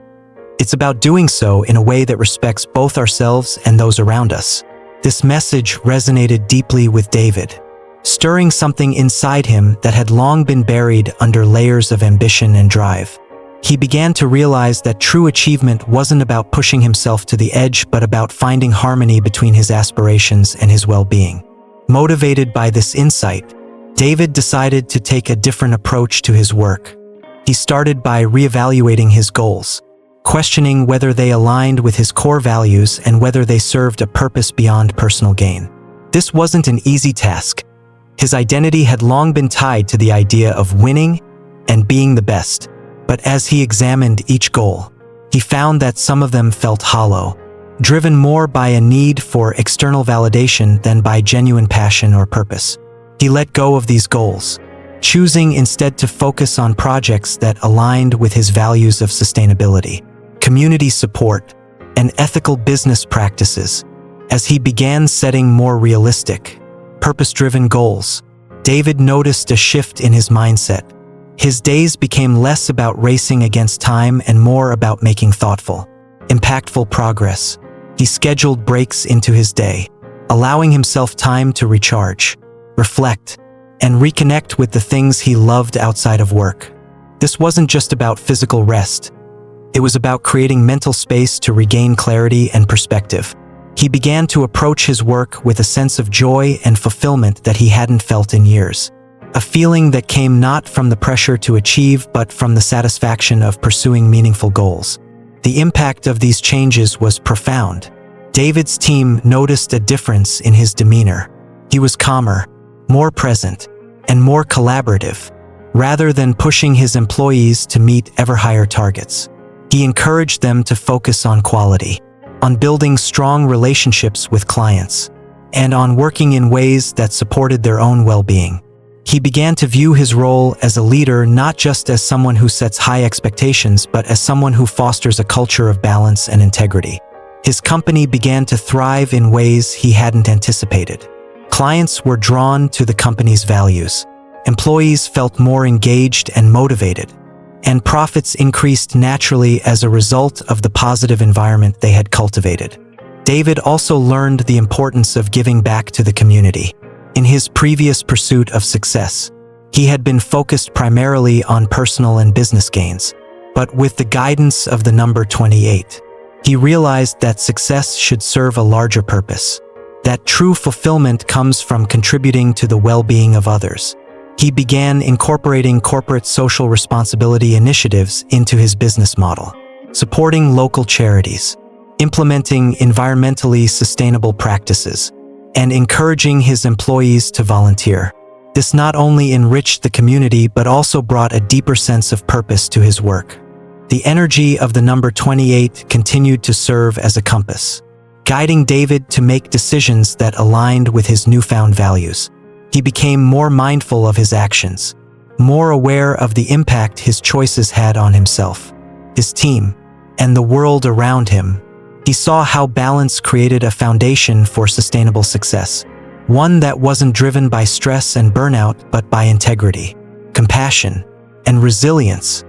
It's about doing so in a way that respects both ourselves and those around us. This message resonated deeply with David, stirring something inside him that had long been buried under layers of ambition and drive. He began to realize that true achievement wasn't about pushing himself to the edge, but about finding harmony between his aspirations and his well-being. Motivated by this insight, David decided to take a different approach to his work. He started by reevaluating his goals, questioning whether they aligned with his core values and whether they served a purpose beyond personal gain. This wasn't an easy task. His identity had long been tied to the idea of winning and being the best. But as he examined each goal, he found that some of them felt hollow, driven more by a need for external validation than by genuine passion or purpose. He let go of these goals, choosing instead to focus on projects that aligned with his values of sustainability, community support, and ethical business practices. As he began setting more realistic, purpose-driven goals, David noticed a shift in his mindset. His days became less about racing against time and more about making thoughtful, impactful progress. He scheduled breaks into his day, allowing himself time to recharge, reflect, and reconnect with the things he loved outside of work. This wasn't just about physical rest. It was about creating mental space to regain clarity and perspective. He began to approach his work with a sense of joy and fulfillment that he hadn't felt in years. A feeling that came not from the pressure to achieve but from the satisfaction of pursuing meaningful goals. The impact of these changes was profound. David's team noticed a difference in his demeanor. He was calmer, more present, and more collaborative, rather than pushing his employees to meet ever higher targets. He encouraged them to focus on quality, on building strong relationships with clients, and on working in ways that supported their own well-being. He began to view his role as a leader not just as someone who sets high expectations, but as someone who fosters a culture of balance and integrity. His company began to thrive in ways he hadn't anticipated. Clients were drawn to the company's values. Employees felt more engaged and motivated, and profits increased naturally as a result of the positive environment they had cultivated. David also learned the importance of giving back to the community. In his previous pursuit of success, he had been focused primarily on personal and business gains. But with the guidance of the number 28, he realized that success should serve a larger purpose, that true fulfillment comes from contributing to the well-being of others. He began incorporating corporate social responsibility initiatives into his business model, supporting local charities, implementing environmentally sustainable practices, and encouraging his employees to volunteer. This not only enriched the community but also brought a deeper sense of purpose to his work. The energy of the number 28 continued to serve as a compass, guiding David to make decisions that aligned with his newfound values. He became more mindful of his actions, more aware of the impact his choices had on himself, his team, and the world around him. He saw how balance created a foundation for sustainable success, one that wasn't driven by stress and burnout but by integrity, compassion, and resilience.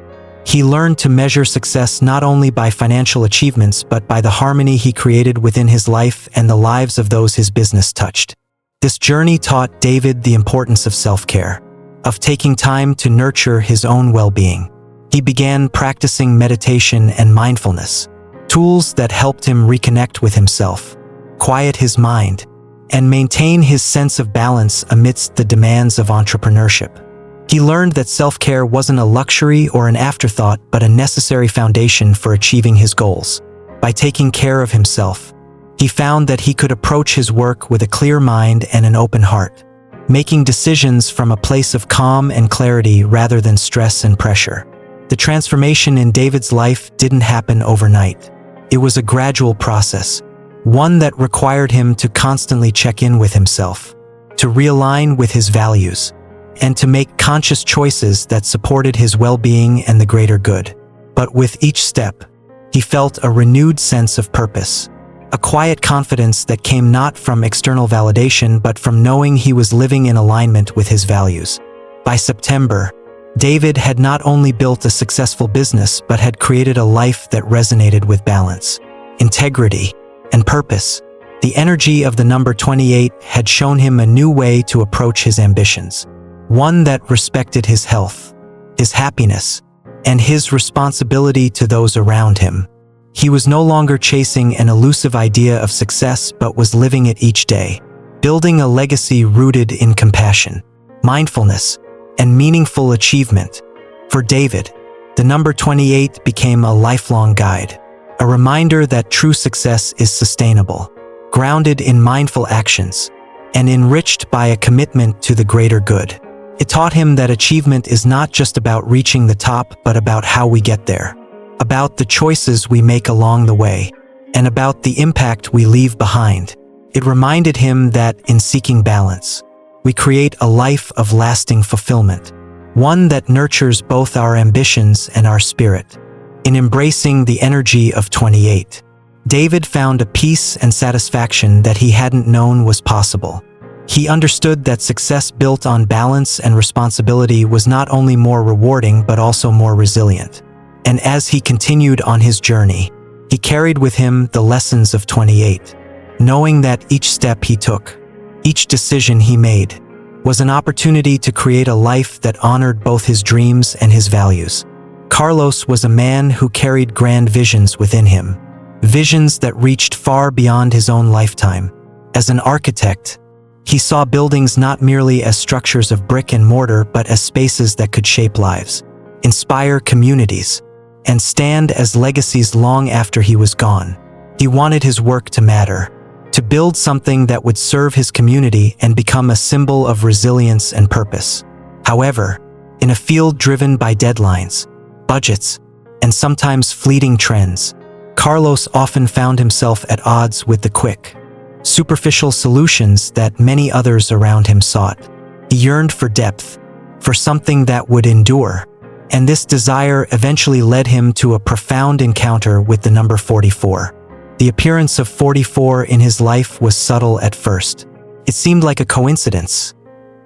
He learned to measure success not only by financial achievements but by the harmony he created within his life and the lives of those his business touched. This journey taught David the importance of self-care, of taking time to nurture his own well-being. He began practicing meditation and mindfulness, tools that helped him reconnect with himself, quiet his mind, and maintain his sense of balance amidst the demands of entrepreneurship. He learned that self-care wasn't a luxury or an afterthought but a necessary foundation for achieving his goals. By taking care of himself, he found that he could approach his work with a clear mind and an open heart, making decisions from a place of calm and clarity rather than stress and pressure. The transformation in David's life didn't happen overnight. It was a gradual process, one that required him to constantly check in with himself, to realign with his values, and to make conscious choices that supported his well-being and the greater good. But with each step, he felt a renewed sense of purpose, a quiet confidence that came not from external validation but from knowing he was living in alignment with his values. By September, David had not only built a successful business but had created a life that resonated with balance, integrity, and purpose. The energy of the number 28 had shown him a new way to approach his ambitions, one that respected his health, his happiness, and his responsibility to those around him. He was no longer chasing an elusive idea of success but was living it each day, building a legacy rooted in compassion, mindfulness, and meaningful achievement. For David, the number 28 became a lifelong guide, a reminder that true success is sustainable, grounded in mindful actions, and enriched by a commitment to the greater good. It taught him that achievement is not just about reaching the top but about how we get there, about the choices we make along the way, and about the impact we leave behind. It reminded him that in seeking balance, we create a life of lasting fulfillment, one that nurtures both our ambitions and our spirit. In embracing the energy of 28, David found a peace and satisfaction that he hadn't known was possible. He understood that success built on balance and responsibility was not only more rewarding but also more resilient. And as he continued on his journey, he carried with him the lessons of 28, knowing that each step he took, each decision he made, was an opportunity to create a life that honored both his dreams and his values. Carlos was a man who carried grand visions within him, visions that reached far beyond his own lifetime. As an architect, he saw buildings not merely as structures of brick and mortar but as spaces that could shape lives, inspire communities, and stand as legacies long after he was gone. He wanted his work to matter, to build something that would serve his community and become a symbol of resilience and purpose. However, in a field driven by deadlines, budgets, and sometimes fleeting trends, Carlos often found himself at odds with the quick, superficial solutions that many others around him sought. He yearned for depth, for something that would endure, and this desire eventually led him to a profound encounter with the number 44. The appearance of 44 in his life was subtle at first. It seemed like a coincidence.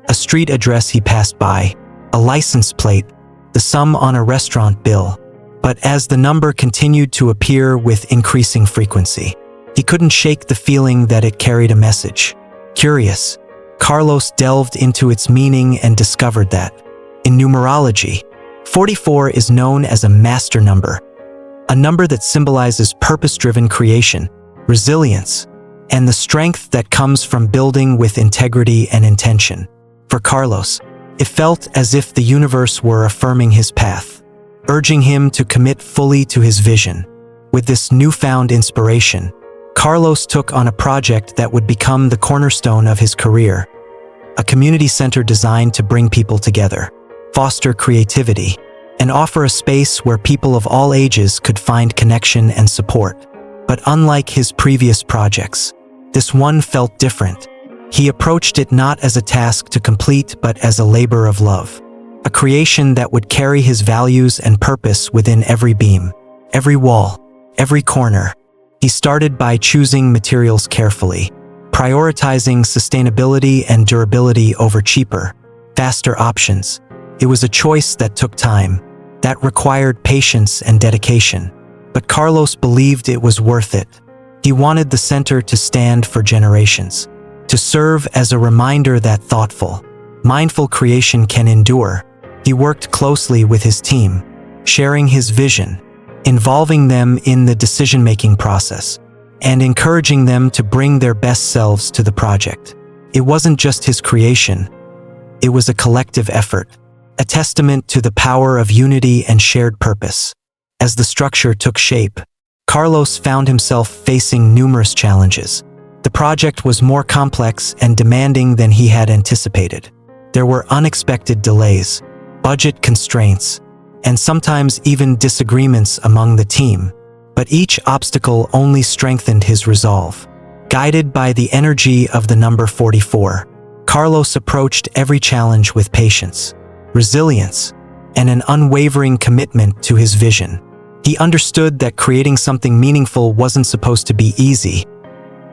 A street address he passed by, a license plate, the sum on a restaurant bill. But as the number continued to appear with increasing frequency, he couldn't shake the feeling that it carried a message. Curious, Carlos delved into its meaning and discovered that, in numerology, 44 is known as a master number, a number that symbolizes purpose-driven creation, resilience, and the strength that comes from building with integrity and intention. For Carlos, it felt as if the universe were affirming his path, urging him to commit fully to his vision. With this newfound inspiration, Carlos took on a project that would become the cornerstone of his career, a community center designed to bring people together, foster creativity, and offer a space where people of all ages could find connection and support. But unlike his previous projects, this one felt different. He approached it not as a task to complete but as a labor of love, a creation that would carry his values and purpose within every beam, every wall, every corner. He started by choosing materials carefully, prioritizing sustainability and durability over cheaper, faster options. It was a choice that took time, that required patience and dedication. But Carlos believed it was worth it. He wanted the center to stand for generations, to serve as a reminder that thoughtful, mindful creation can endure. He worked closely with his team, sharing his vision, involving them in the decision-making process, and encouraging them to bring their best selves to the project. It wasn't just his creation, it was a collective effort, a testament to the power of unity and shared purpose. As the structure took shape, Carlos found himself facing numerous challenges. The project was more complex and demanding than he had anticipated. There were unexpected delays, budget constraints, and sometimes even disagreements among the team. But each obstacle only strengthened his resolve. Guided by the energy of the number 44, Carlos approached every challenge with patience, resilience, and an unwavering commitment to his vision. He understood that creating something meaningful wasn't supposed to be easy.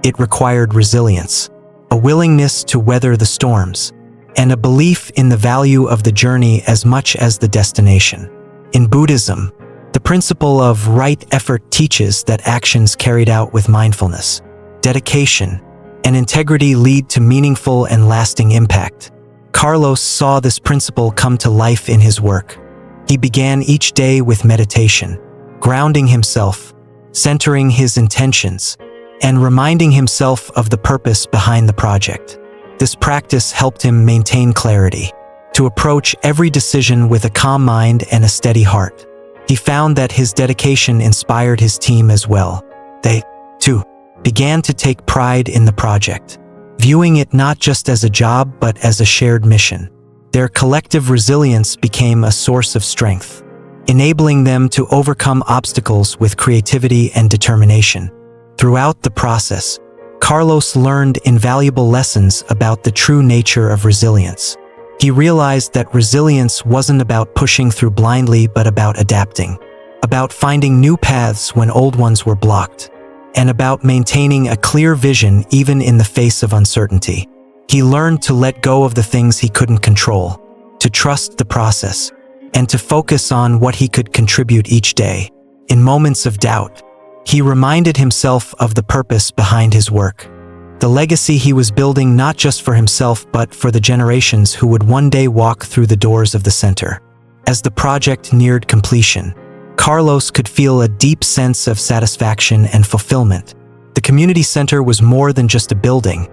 It required resilience, a willingness to weather the storms, and a belief in the value of the journey as much as the destination. In Buddhism, the principle of right effort teaches that actions carried out with mindfulness, dedication, and integrity lead to meaningful and lasting impact. Carlos saw this principle come to life in his work. He began each day with meditation, grounding himself, centering his intentions, and reminding himself of the purpose behind the project. This practice helped him maintain clarity, to approach every decision with a calm mind and a steady heart. He found that his dedication inspired his team as well. They, too, began to take pride in the project, viewing it not just as a job but as a shared mission. Their collective resilience became a source of strength, enabling them to overcome obstacles with creativity and determination. Throughout the process, Carlos learned invaluable lessons about the true nature of resilience. He realized that resilience wasn't about pushing through blindly but about adapting, about finding new paths when old ones were blocked, and about maintaining a clear vision even in the face of uncertainty. He learned to let go of the things he couldn't control, to trust the process, and to focus on what he could contribute each day. In moments of doubt, he reminded himself of the purpose behind his work, the legacy he was building not just for himself but for the generations who would one day walk through the doors of the center. As the project neared completion, Carlos could feel a deep sense of satisfaction and fulfillment. The community center was more than just a building.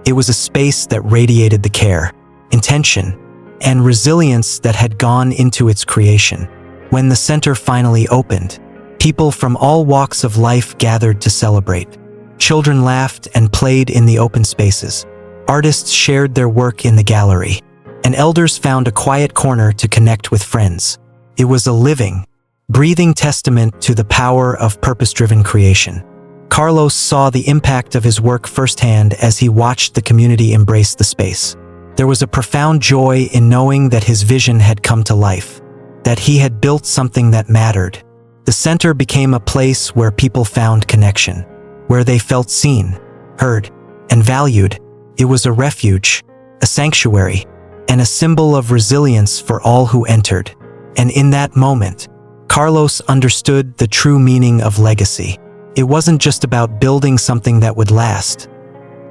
It was a space that radiated the care, intention, and resilience that had gone into its creation. When the center finally opened, people from all walks of life gathered to celebrate. Children laughed and played in the open spaces. Artists shared their work in the gallery, and elders found a quiet corner to connect with friends. It was a living, breathing testament to the power of purpose-driven creation. Carlos saw the impact of his work firsthand as he watched the community embrace the space. There was a profound joy in knowing that his vision had come to life, that he had built something that mattered. The center became a place where people found connection, where they felt seen, heard, and valued. It was a refuge, a sanctuary, and a symbol of resilience for all who entered. And in that moment, Carlos understood the true meaning of legacy. It wasn't just about building something that would last.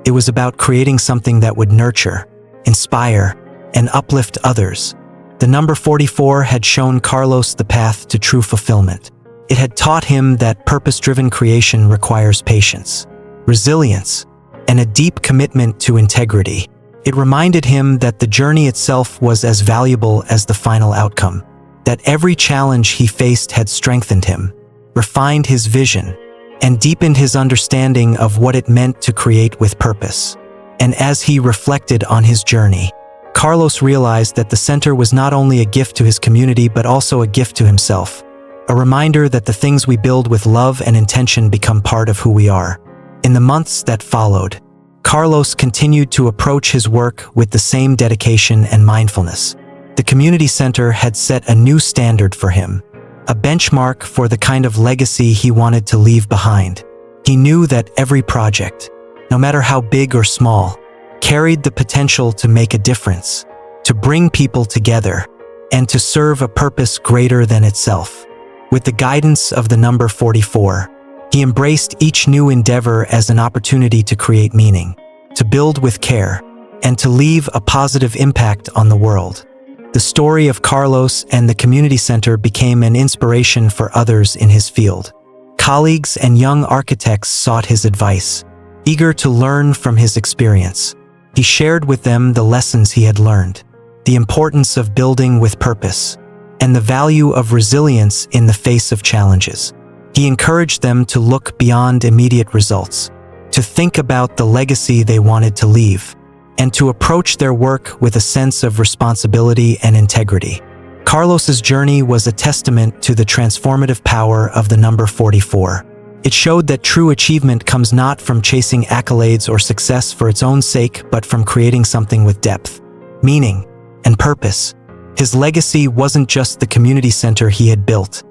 It was about creating something that would nurture, inspire, and uplift others. The number 44 had shown Carlos the path to true fulfillment. It had taught him that purpose-driven creation requires patience, resilience, and a deep commitment to integrity. It reminded him that the journey itself was as valuable as the final outcome, that every challenge he faced had strengthened him, refined his vision, and deepened his understanding of what it meant to create with purpose. And as he reflected on his journey, Carlos realized that the center was not only a gift to his community but also a gift to himself, a reminder that the things we build with love and intention become part of who we are. In the months that followed, Carlos continued to approach his work with the same dedication and mindfulness. The community center had set a new standard for him, a benchmark for the kind of legacy he wanted to leave behind. He knew that every project, no matter how big or small, carried the potential to make a difference, to bring people together, and to serve a purpose greater than itself. With the guidance of the number 44, he embraced each new endeavor as an opportunity to create meaning, to build with care, and to leave a positive impact on the world. The story of Carlos and the community center became an inspiration for others in his field. Colleagues and young architects sought his advice, eager to learn from his experience. He shared with them the lessons he had learned, the importance of building with purpose, and the value of resilience in the face of challenges. He encouraged them to look beyond immediate results, to think about the legacy they wanted to leave, and to approach their work with a sense of responsibility and integrity. Carlos's journey was a testament to the transformative power of the number 44. It showed that true achievement comes not from chasing accolades or success for its own sake, but from creating something with depth, meaning, and purpose. His legacy wasn't just the community center he had built.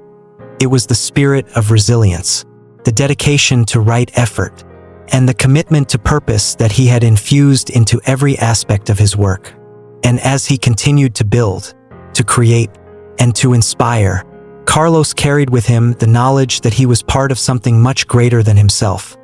It was the spirit of resilience, the dedication to right effort, and the commitment to purpose that he had infused into every aspect of his work. And as he continued to build, to create, and to inspire, Carlos carried with him the knowledge that he was part of something much greater than himself,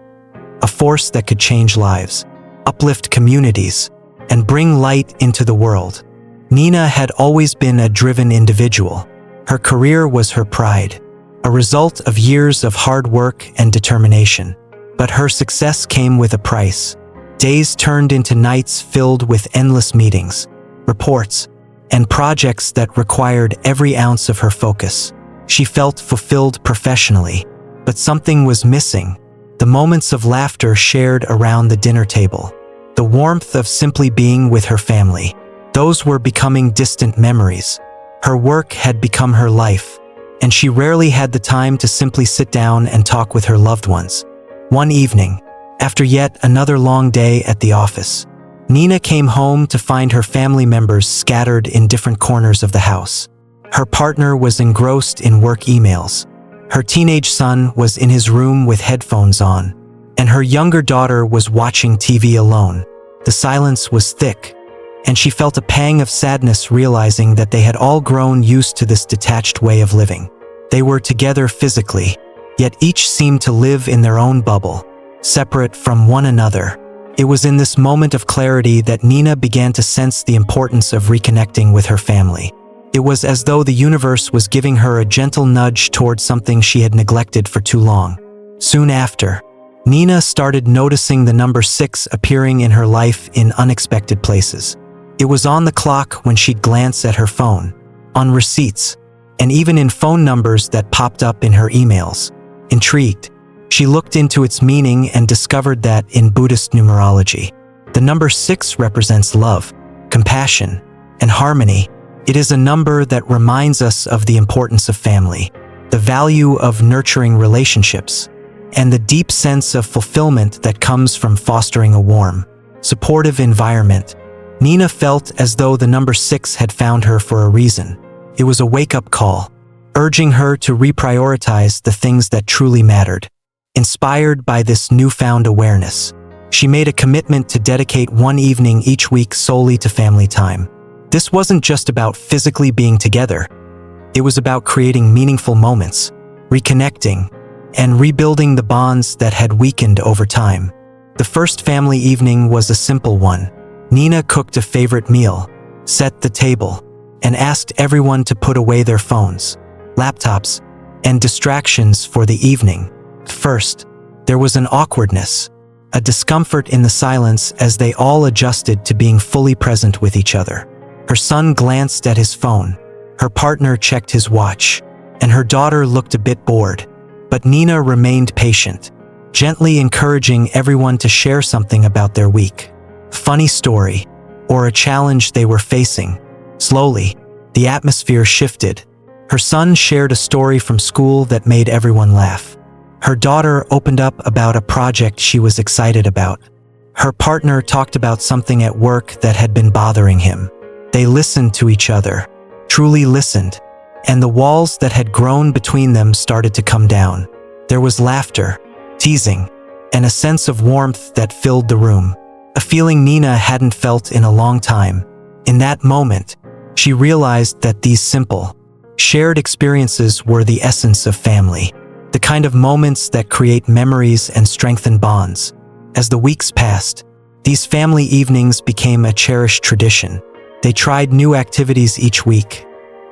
a force that could change lives, uplift communities, and bring light into the world. Nina had always been a driven individual. Her career was her pride, a result of years of hard work and determination. But her success came with a price. Days turned into nights filled with endless meetings, reports, and projects that required every ounce of her focus. She felt fulfilled professionally, but something was missing. The moments of laughter shared around the dinner table, the warmth of simply being with her family. Those were becoming distant memories. Her work had become her life, and she rarely had the time to simply sit down and talk with her loved ones. One evening, after yet another long day at the office, Nina came home to find her family members scattered in different corners of the house. Her partner was engrossed in work emails. Her teenage son was in his room with headphones on, and her younger daughter was watching TV alone. The silence was thick, and she felt a pang of sadness realizing that they had all grown used to this detached way of living. They were together physically, yet each seemed to live in their own bubble, separate from one another. It was in this moment of clarity that Nina began to sense the importance of reconnecting with her family. It was as though the universe was giving her a gentle nudge towards something she had neglected for too long. Soon after, Nina started noticing the number 6 appearing in her life in unexpected places. It was on the clock when she'd glance at her phone, on receipts, and even in phone numbers that popped up in her emails. Intrigued, she looked into its meaning and discovered that in Buddhist numerology, the number 6 represents love, compassion, and harmony. It is a number that reminds us of the importance of family, the value of nurturing relationships, and the deep sense of fulfillment that comes from fostering a warm, supportive environment. Nina felt as though the number 6 had found her for a reason. It was a wake-up call, urging her to reprioritize the things that truly mattered. Inspired by this newfound awareness, she made a commitment to dedicate one evening each week solely to family time. This wasn't just about physically being together. It was about creating meaningful moments, reconnecting, and rebuilding the bonds that had weakened over time. The first family evening was a simple one. Nina cooked a favorite meal, set the table, and asked everyone to put away their phones, laptops, and distractions for the evening. First, there was an awkwardness, a discomfort in the silence as they all adjusted to being fully present with each other. Her son glanced at his phone, her partner checked his watch, and her daughter looked a bit bored. But Nina remained patient, gently encouraging everyone to share something about their week, funny story, or a challenge they were facing. Slowly, the atmosphere shifted. Her son shared a story from school that made everyone laugh. Her daughter opened up about a project she was excited about. Her partner talked about something at work that had been bothering him. They listened to each other, truly listened, and the walls that had grown between them started to come down. There was laughter, teasing, and a sense of warmth that filled the room, a feeling Nina hadn't felt in a long time. In that moment, She realized that these simple, shared experiences were the essence of family, the kind of moments that create memories and strengthen bonds. As the weeks passed, these family evenings became a cherished tradition. They tried new activities each week,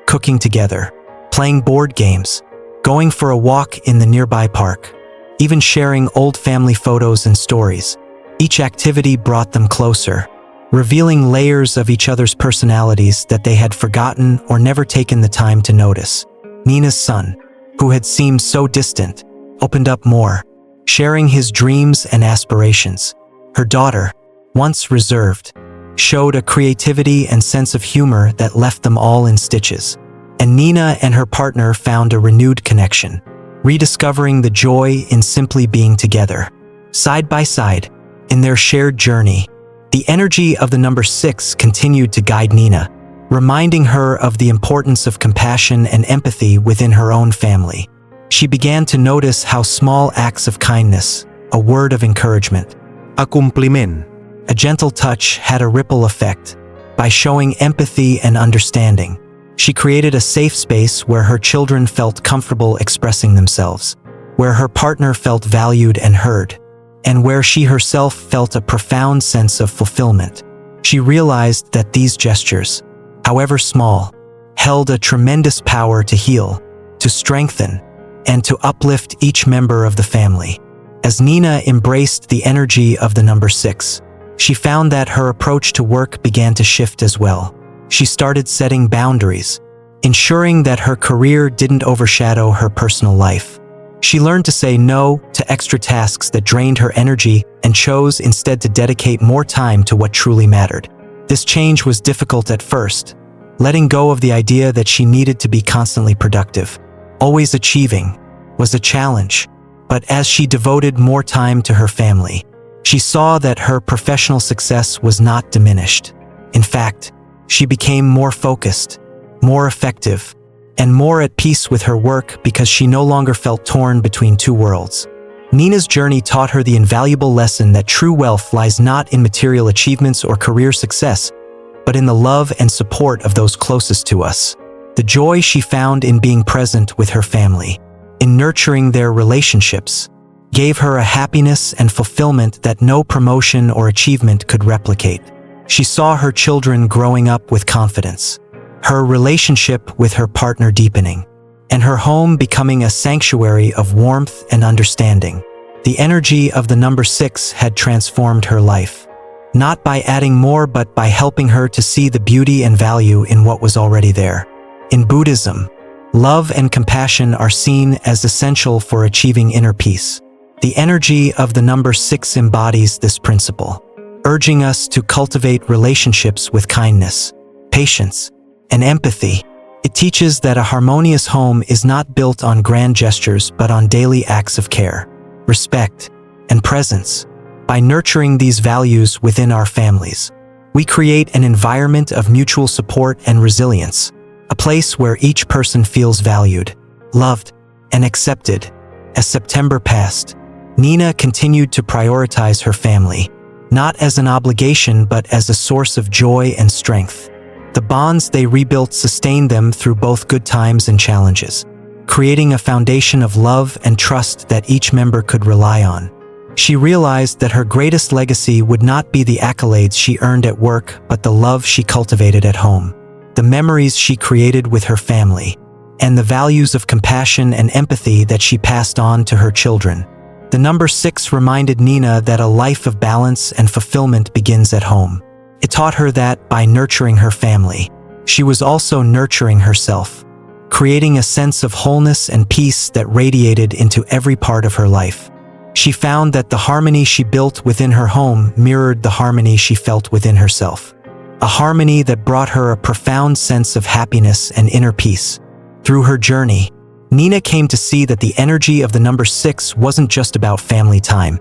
cooking together, playing board games, going for a walk in the nearby park, even sharing old family photos and stories. Each activity brought them closer, revealing layers of each other's personalities that they had forgotten or never taken the time to notice. Nina's son, who had seemed so distant, opened up more, sharing his dreams and aspirations. Her daughter, once reserved, showed a creativity and sense of humor that left them all in stitches. And Nina and her partner found a renewed connection, rediscovering the joy in simply being together. Side by side, in their shared journey, the energy of the number 6 continued to guide Nina, reminding her of the importance of compassion and empathy within her own family. She began to notice how small acts of kindness, a word of encouragement, a cumpliment, a gentle touch had a ripple effect. By showing empathy and understanding, she created a safe space where her children felt comfortable expressing themselves, where her partner felt valued and heard, and where she herself felt a profound sense of fulfillment. She realized that these gestures, however small, held a tremendous power to heal, to strengthen, and to uplift each member of the family. As Nina embraced the energy of the number 6, she found that her approach to work began to shift as well. She started setting boundaries, ensuring that her career didn't overshadow her personal life. She learned to say no to extra tasks that drained her energy and chose instead to dedicate more time to what truly mattered. This change was difficult at first. Letting go of the idea that she needed to be constantly productive, always achieving, was a challenge. But as she devoted more time to her family, she saw that her professional success was not diminished. In fact, she became more focused, more effective, and more at peace with her work because she no longer felt torn between two worlds. Nina's journey taught her the invaluable lesson that true wealth lies not in material achievements or career success, but in the love and support of those closest to us. The joy she found in being present with her family, in nurturing their relationships, gave her a happiness and fulfillment that no promotion or achievement could replicate. She saw her children growing up with confidence, her relationship with her partner deepening, and her home becoming a sanctuary of warmth and understanding. The energy of the number 6 had transformed her life, not by adding more but by helping her to see the beauty and value in what was already there. In Buddhism, love and compassion are seen as essential for achieving inner peace. The energy of the number 6 embodies this principle, urging us to cultivate relationships with kindness, patience, and empathy. It teaches that a harmonious home is not built on grand gestures but on daily acts of care, respect, and presence. By nurturing these values within our families, we create an environment of mutual support and resilience, a place where each person feels valued, loved, and accepted. As September passed, Nina continued to prioritize her family, not as an obligation but as a source of joy and strength. The bonds they rebuilt sustained them through both good times and challenges, creating a foundation of love and trust that each member could rely on. She realized that her greatest legacy would not be the accolades she earned at work but the love she cultivated at home, the memories she created with her family, and the values of compassion and empathy that she passed on to her children. The number 6 reminded Nina that a life of balance and fulfillment begins at home. It taught her that by nurturing her family, she was also nurturing herself, creating a sense of wholeness and peace that radiated into every part of her life. She found that the harmony she built within her home mirrored the harmony she felt within herself, a harmony that brought her a profound sense of happiness and inner peace. Through her journey, Nina came to see that the energy of the number 6 wasn't just about family time.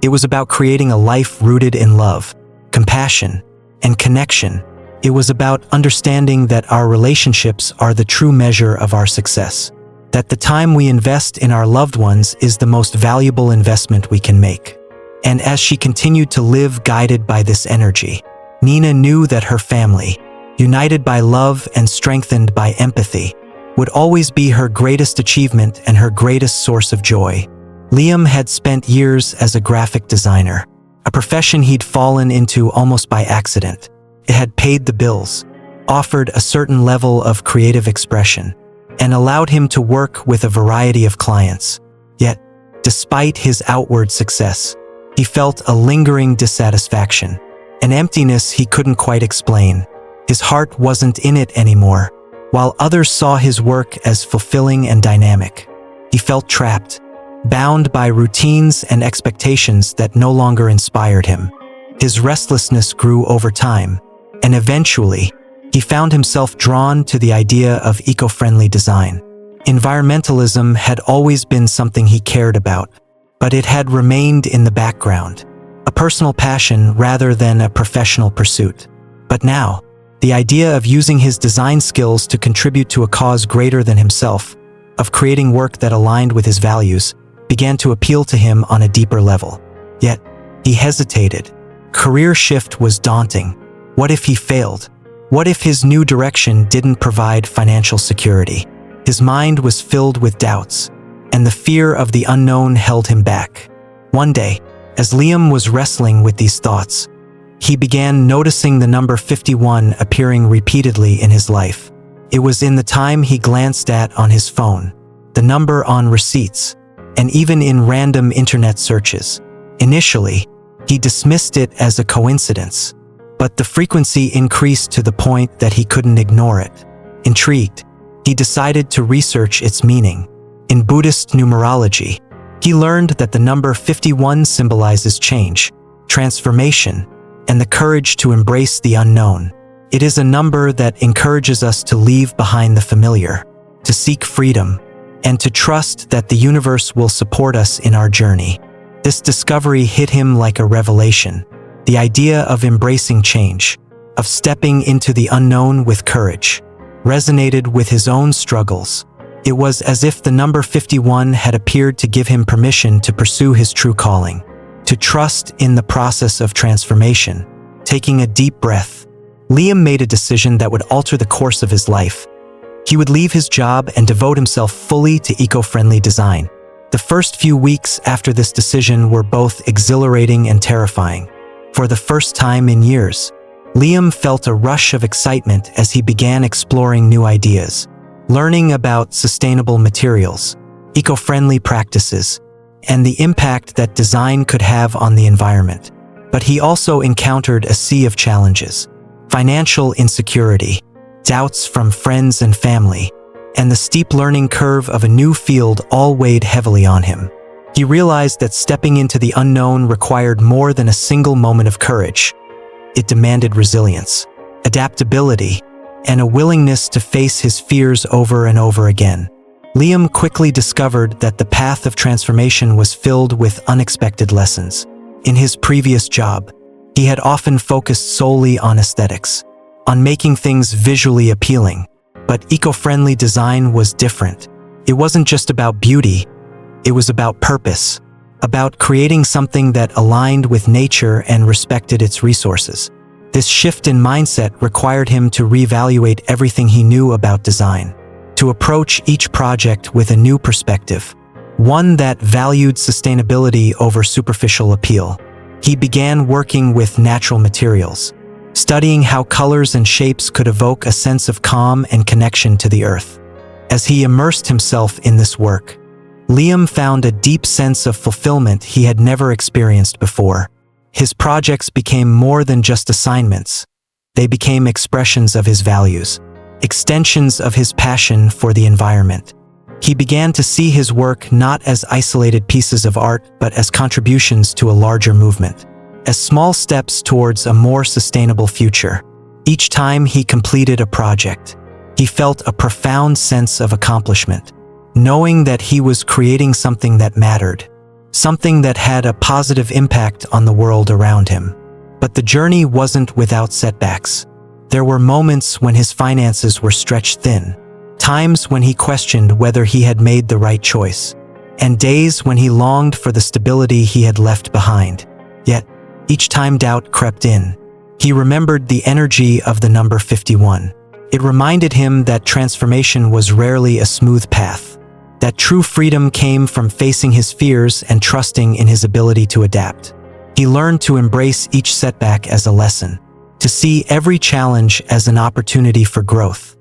It was about creating a life rooted in love, compassion, and connection. It was about understanding that our relationships are the true measure of our success, that the time we invest in our loved ones is the most valuable investment we can make. And as she continued to live guided by this energy, Nina knew that her family, united by love and strengthened by empathy, would always be her greatest achievement and her greatest source of joy. Liam had spent years as a graphic designer, a profession he'd fallen into almost by accident. It had paid the bills, offered a certain level of creative expression, and allowed him to work with a variety of clients. Yet, despite his outward success, he felt a lingering dissatisfaction, an emptiness he couldn't quite explain. His heart wasn't in it anymore. While others saw his work as fulfilling and dynamic, he felt trapped, bound by routines and expectations that no longer inspired him. His restlessness grew over time, and eventually, he found himself drawn to the idea of eco-friendly design. Environmentalism had always been something he cared about, but it had remained in the background, a personal passion rather than a professional pursuit. But now, the idea of using his design skills to contribute to a cause greater than himself, of creating work that aligned with his values, began to appeal to him on a deeper level. Yet, he hesitated. Career shift was daunting. What if he failed? What if his new direction didn't provide financial security? His mind was filled with doubts, and the fear of the unknown held him back. One day, as Liam was wrestling with these thoughts, he began noticing the number 51 appearing repeatedly in his life. It was in the time he glanced at on his phone, the number on receipts, and even in random internet searches. Initially, he dismissed it as a coincidence, but the frequency increased to the point that he couldn't ignore it. Intrigued, he decided to research its meaning. In Buddhist numerology, he learned that the number 51 symbolizes change, transformation, and the courage to embrace the unknown. It is a number that encourages us to leave behind the familiar, to seek freedom, and to trust that the universe will support us in our journey. This discovery hit him like a revelation. The idea of embracing change, of stepping into the unknown with courage, resonated with his own struggles. It was as if the number 51 had appeared to give him permission to pursue his true calling, to trust in the process of transformation. Taking a deep breath, Liam made a decision that would alter the course of his life. He would leave his job and devote himself fully to eco-friendly design. The first few weeks after this decision were both exhilarating and terrifying. For the first time in years, Liam felt a rush of excitement as he began exploring new ideas, learning about sustainable materials, eco-friendly practices, and the impact that design could have on the environment. But he also encountered a sea of challenges: financial insecurity, doubts from friends and family, and the steep learning curve of a new field all weighed heavily on him. He realized that stepping into the unknown required more than a single moment of courage. It demanded resilience, adaptability, and a willingness to face his fears over and over again. Liam quickly discovered that the path of transformation was filled with unexpected lessons. In his previous job, he had often focused solely on aesthetics, on making things visually appealing. But eco-friendly design was different. It wasn't just about beauty, it was about purpose, about creating something that aligned with nature and respected its resources. This shift in mindset required him to reevaluate everything he knew about design, to approach each project with a new perspective, one that valued sustainability over superficial appeal. He began working with natural materials, studying how colors and shapes could evoke a sense of calm and connection to the earth. As he immersed himself in this work, Liam found a deep sense of fulfillment he had never experienced before. His projects became more than just assignments. They became expressions of his values, extensions of his passion for the environment. He began to see his work not as isolated pieces of art, but as contributions to a larger movement, as small steps towards a more sustainable future. Each time he completed a project, he felt a profound sense of accomplishment, knowing that he was creating something that mattered, something that had a positive impact on the world around him. But the journey wasn't without setbacks. There were moments when his finances were stretched thin, times when he questioned whether he had made the right choice, and days when he longed for the stability he had left behind. Yet, each time doubt crept in, He remembered the energy of the number 51. It reminded him that transformation was rarely a smooth path, that true freedom came from facing his fears and trusting in his ability to adapt. He learned to embrace each setback as a lesson, to see every challenge as an opportunity for growth.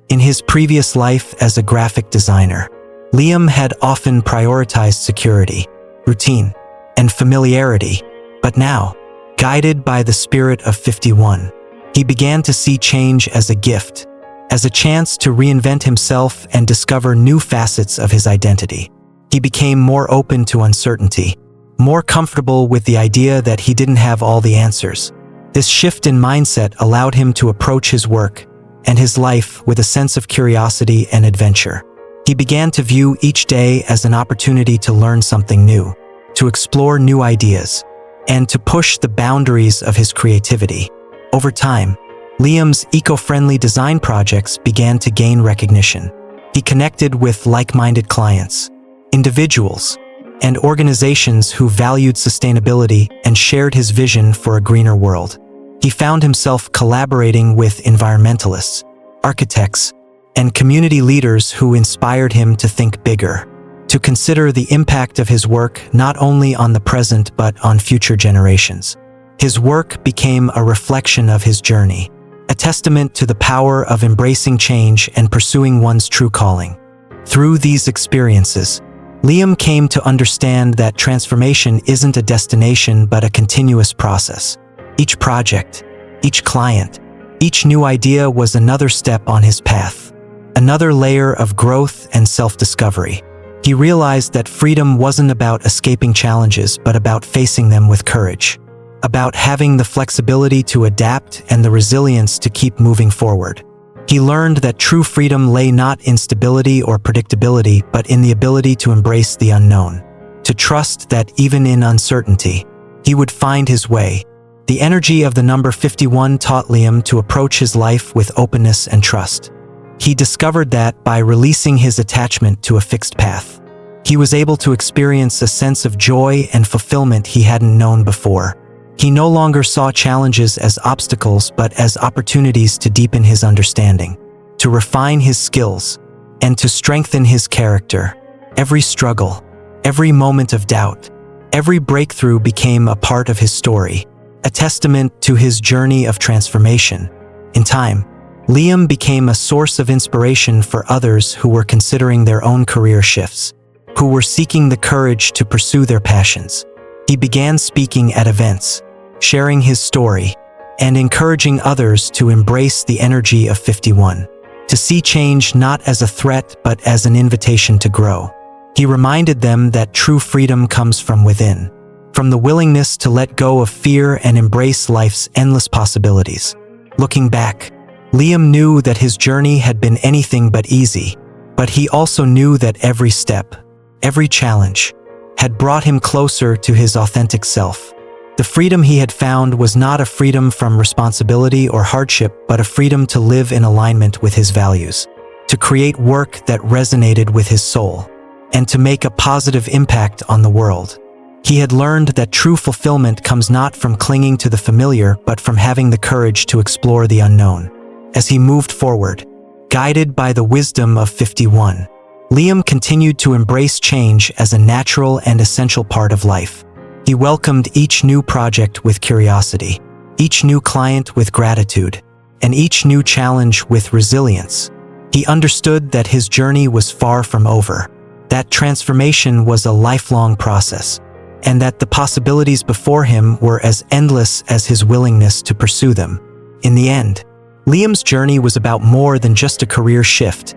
In his previous life as a graphic designer, Liam had often prioritized security, routine, and familiarity, but now, guided by the spirit of 51, he began to see change as a gift, as a chance to reinvent himself and discover new facets of his identity. He became more open to uncertainty, more comfortable with the idea that he didn't have all the answers. This shift in mindset allowed him to approach his work and his life with a sense of curiosity and adventure. He began to view each day as an opportunity to learn something new, to explore new ideas, and to push the boundaries of his creativity. Over time, Liam's eco-friendly design projects began to gain recognition. He connected with like-minded clients, individuals, and organizations who valued sustainability and shared his vision for a greener world. He found himself collaborating with environmentalists, architects, and community leaders who inspired him to think bigger, to consider the impact of his work not only on the present but on future generations. His work became a reflection of his journey, a testament to the power of embracing change and pursuing one's true calling. Through these experiences, Liam came to understand that transformation isn't a destination but a continuous process. Each project, each client, each new idea was another step on his path, another layer of growth and self-discovery. He realized that freedom wasn't about escaping challenges but about facing them with courage, about having the flexibility to adapt and the resilience to keep moving forward. He learned that true freedom lay not in stability or predictability but in the ability to embrace the unknown, to trust that even in uncertainty, he would find his way. The energy of the number 51 taught Liam to approach his life with openness and trust. He discovered that by releasing his attachment to a fixed path, he was able to experience a sense of joy and fulfillment he hadn't known before. He no longer saw challenges as obstacles but as opportunities to deepen his understanding, to refine his skills, and to strengthen his character. Every struggle, every moment of doubt, every breakthrough became a part of his story, a testament to his journey of transformation. In time, Liam became a source of inspiration for others who were considering their own career shifts, who were seeking the courage to pursue their passions. He began speaking at events, sharing his story, and encouraging others to embrace the energy of 51, to see change not as a threat but as an invitation to grow. He reminded them that true freedom comes from within, from the willingness to let go of fear and embrace life's endless possibilities. Looking back, Liam knew that his journey had been anything but easy, but he also knew that every step, every challenge, had brought him closer to his authentic self. The freedom he had found was not a freedom from responsibility or hardship, but a freedom to live in alignment with his values, to create work that resonated with his soul, and to make a positive impact on the world. He had learned that true fulfillment comes not from clinging to the familiar, but from having the courage to explore the unknown. As he moved forward, guided by the wisdom of 51, Liam continued to embrace change as a natural and essential part of life. He welcomed each new project with curiosity, each new client with gratitude, and each new challenge with resilience. He understood that his journey was far from over, that transformation was a lifelong process, and that the possibilities before him were as endless as his willingness to pursue them. In the end, Liam's journey was about more than just a career shift.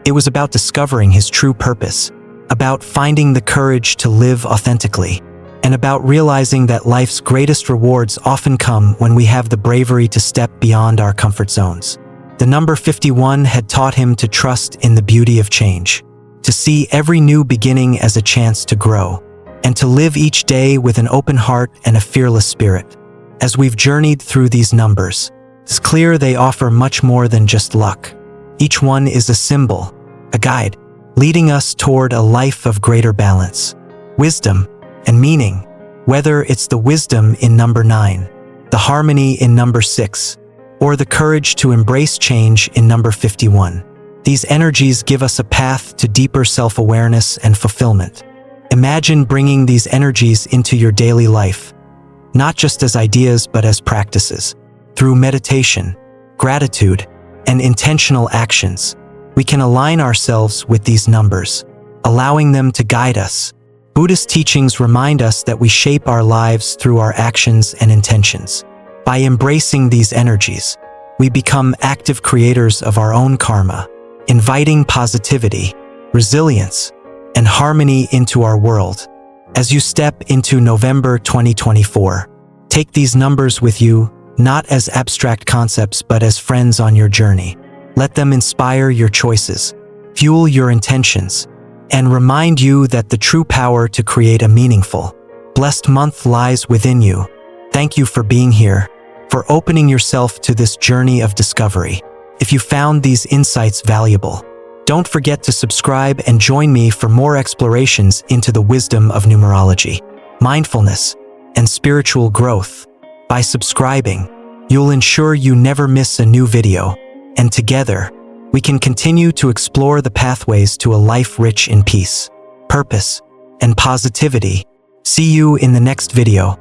It was about discovering his true purpose, about finding the courage to live authentically, and about realizing that life's greatest rewards often come when we have the bravery to step beyond our comfort zones. The number 51 had taught him to trust in the beauty of change, to see every new beginning as a chance to grow, and to live each day with an open heart and a fearless spirit. As we've journeyed through these numbers, it's clear they offer much more than just luck. Each one is a symbol, a guide, leading us toward a life of greater balance, wisdom, and meaning. Whether it's the wisdom in number 9, the harmony in number 6, or the courage to embrace change in number 51. These energies give us a path to deeper self-awareness and fulfillment. Imagine bringing these energies into your daily life, not just as ideas but as practices. Through meditation, gratitude, and intentional actions, we can align ourselves with these numbers, allowing them to guide us. Buddhist teachings remind us that we shape our lives through our actions and intentions. By embracing these energies, we become active creators of our own karma, inviting positivity, resilience, and harmony into our world. As you step into November 2024, take these numbers with you, not as abstract concepts but as friends on your journey. Let them inspire your choices, fuel your intentions, and remind you that the true power to create a meaningful, blessed month lies within you. Thank you for being here, for opening yourself to this journey of discovery. If you found these insights valuable, don't forget to subscribe and join me for more explorations into the wisdom of numerology, mindfulness, and spiritual growth. By subscribing, you'll ensure you never miss a new video, and together, we can continue to explore the pathways to a life rich in peace, purpose, and positivity. See you in the next video.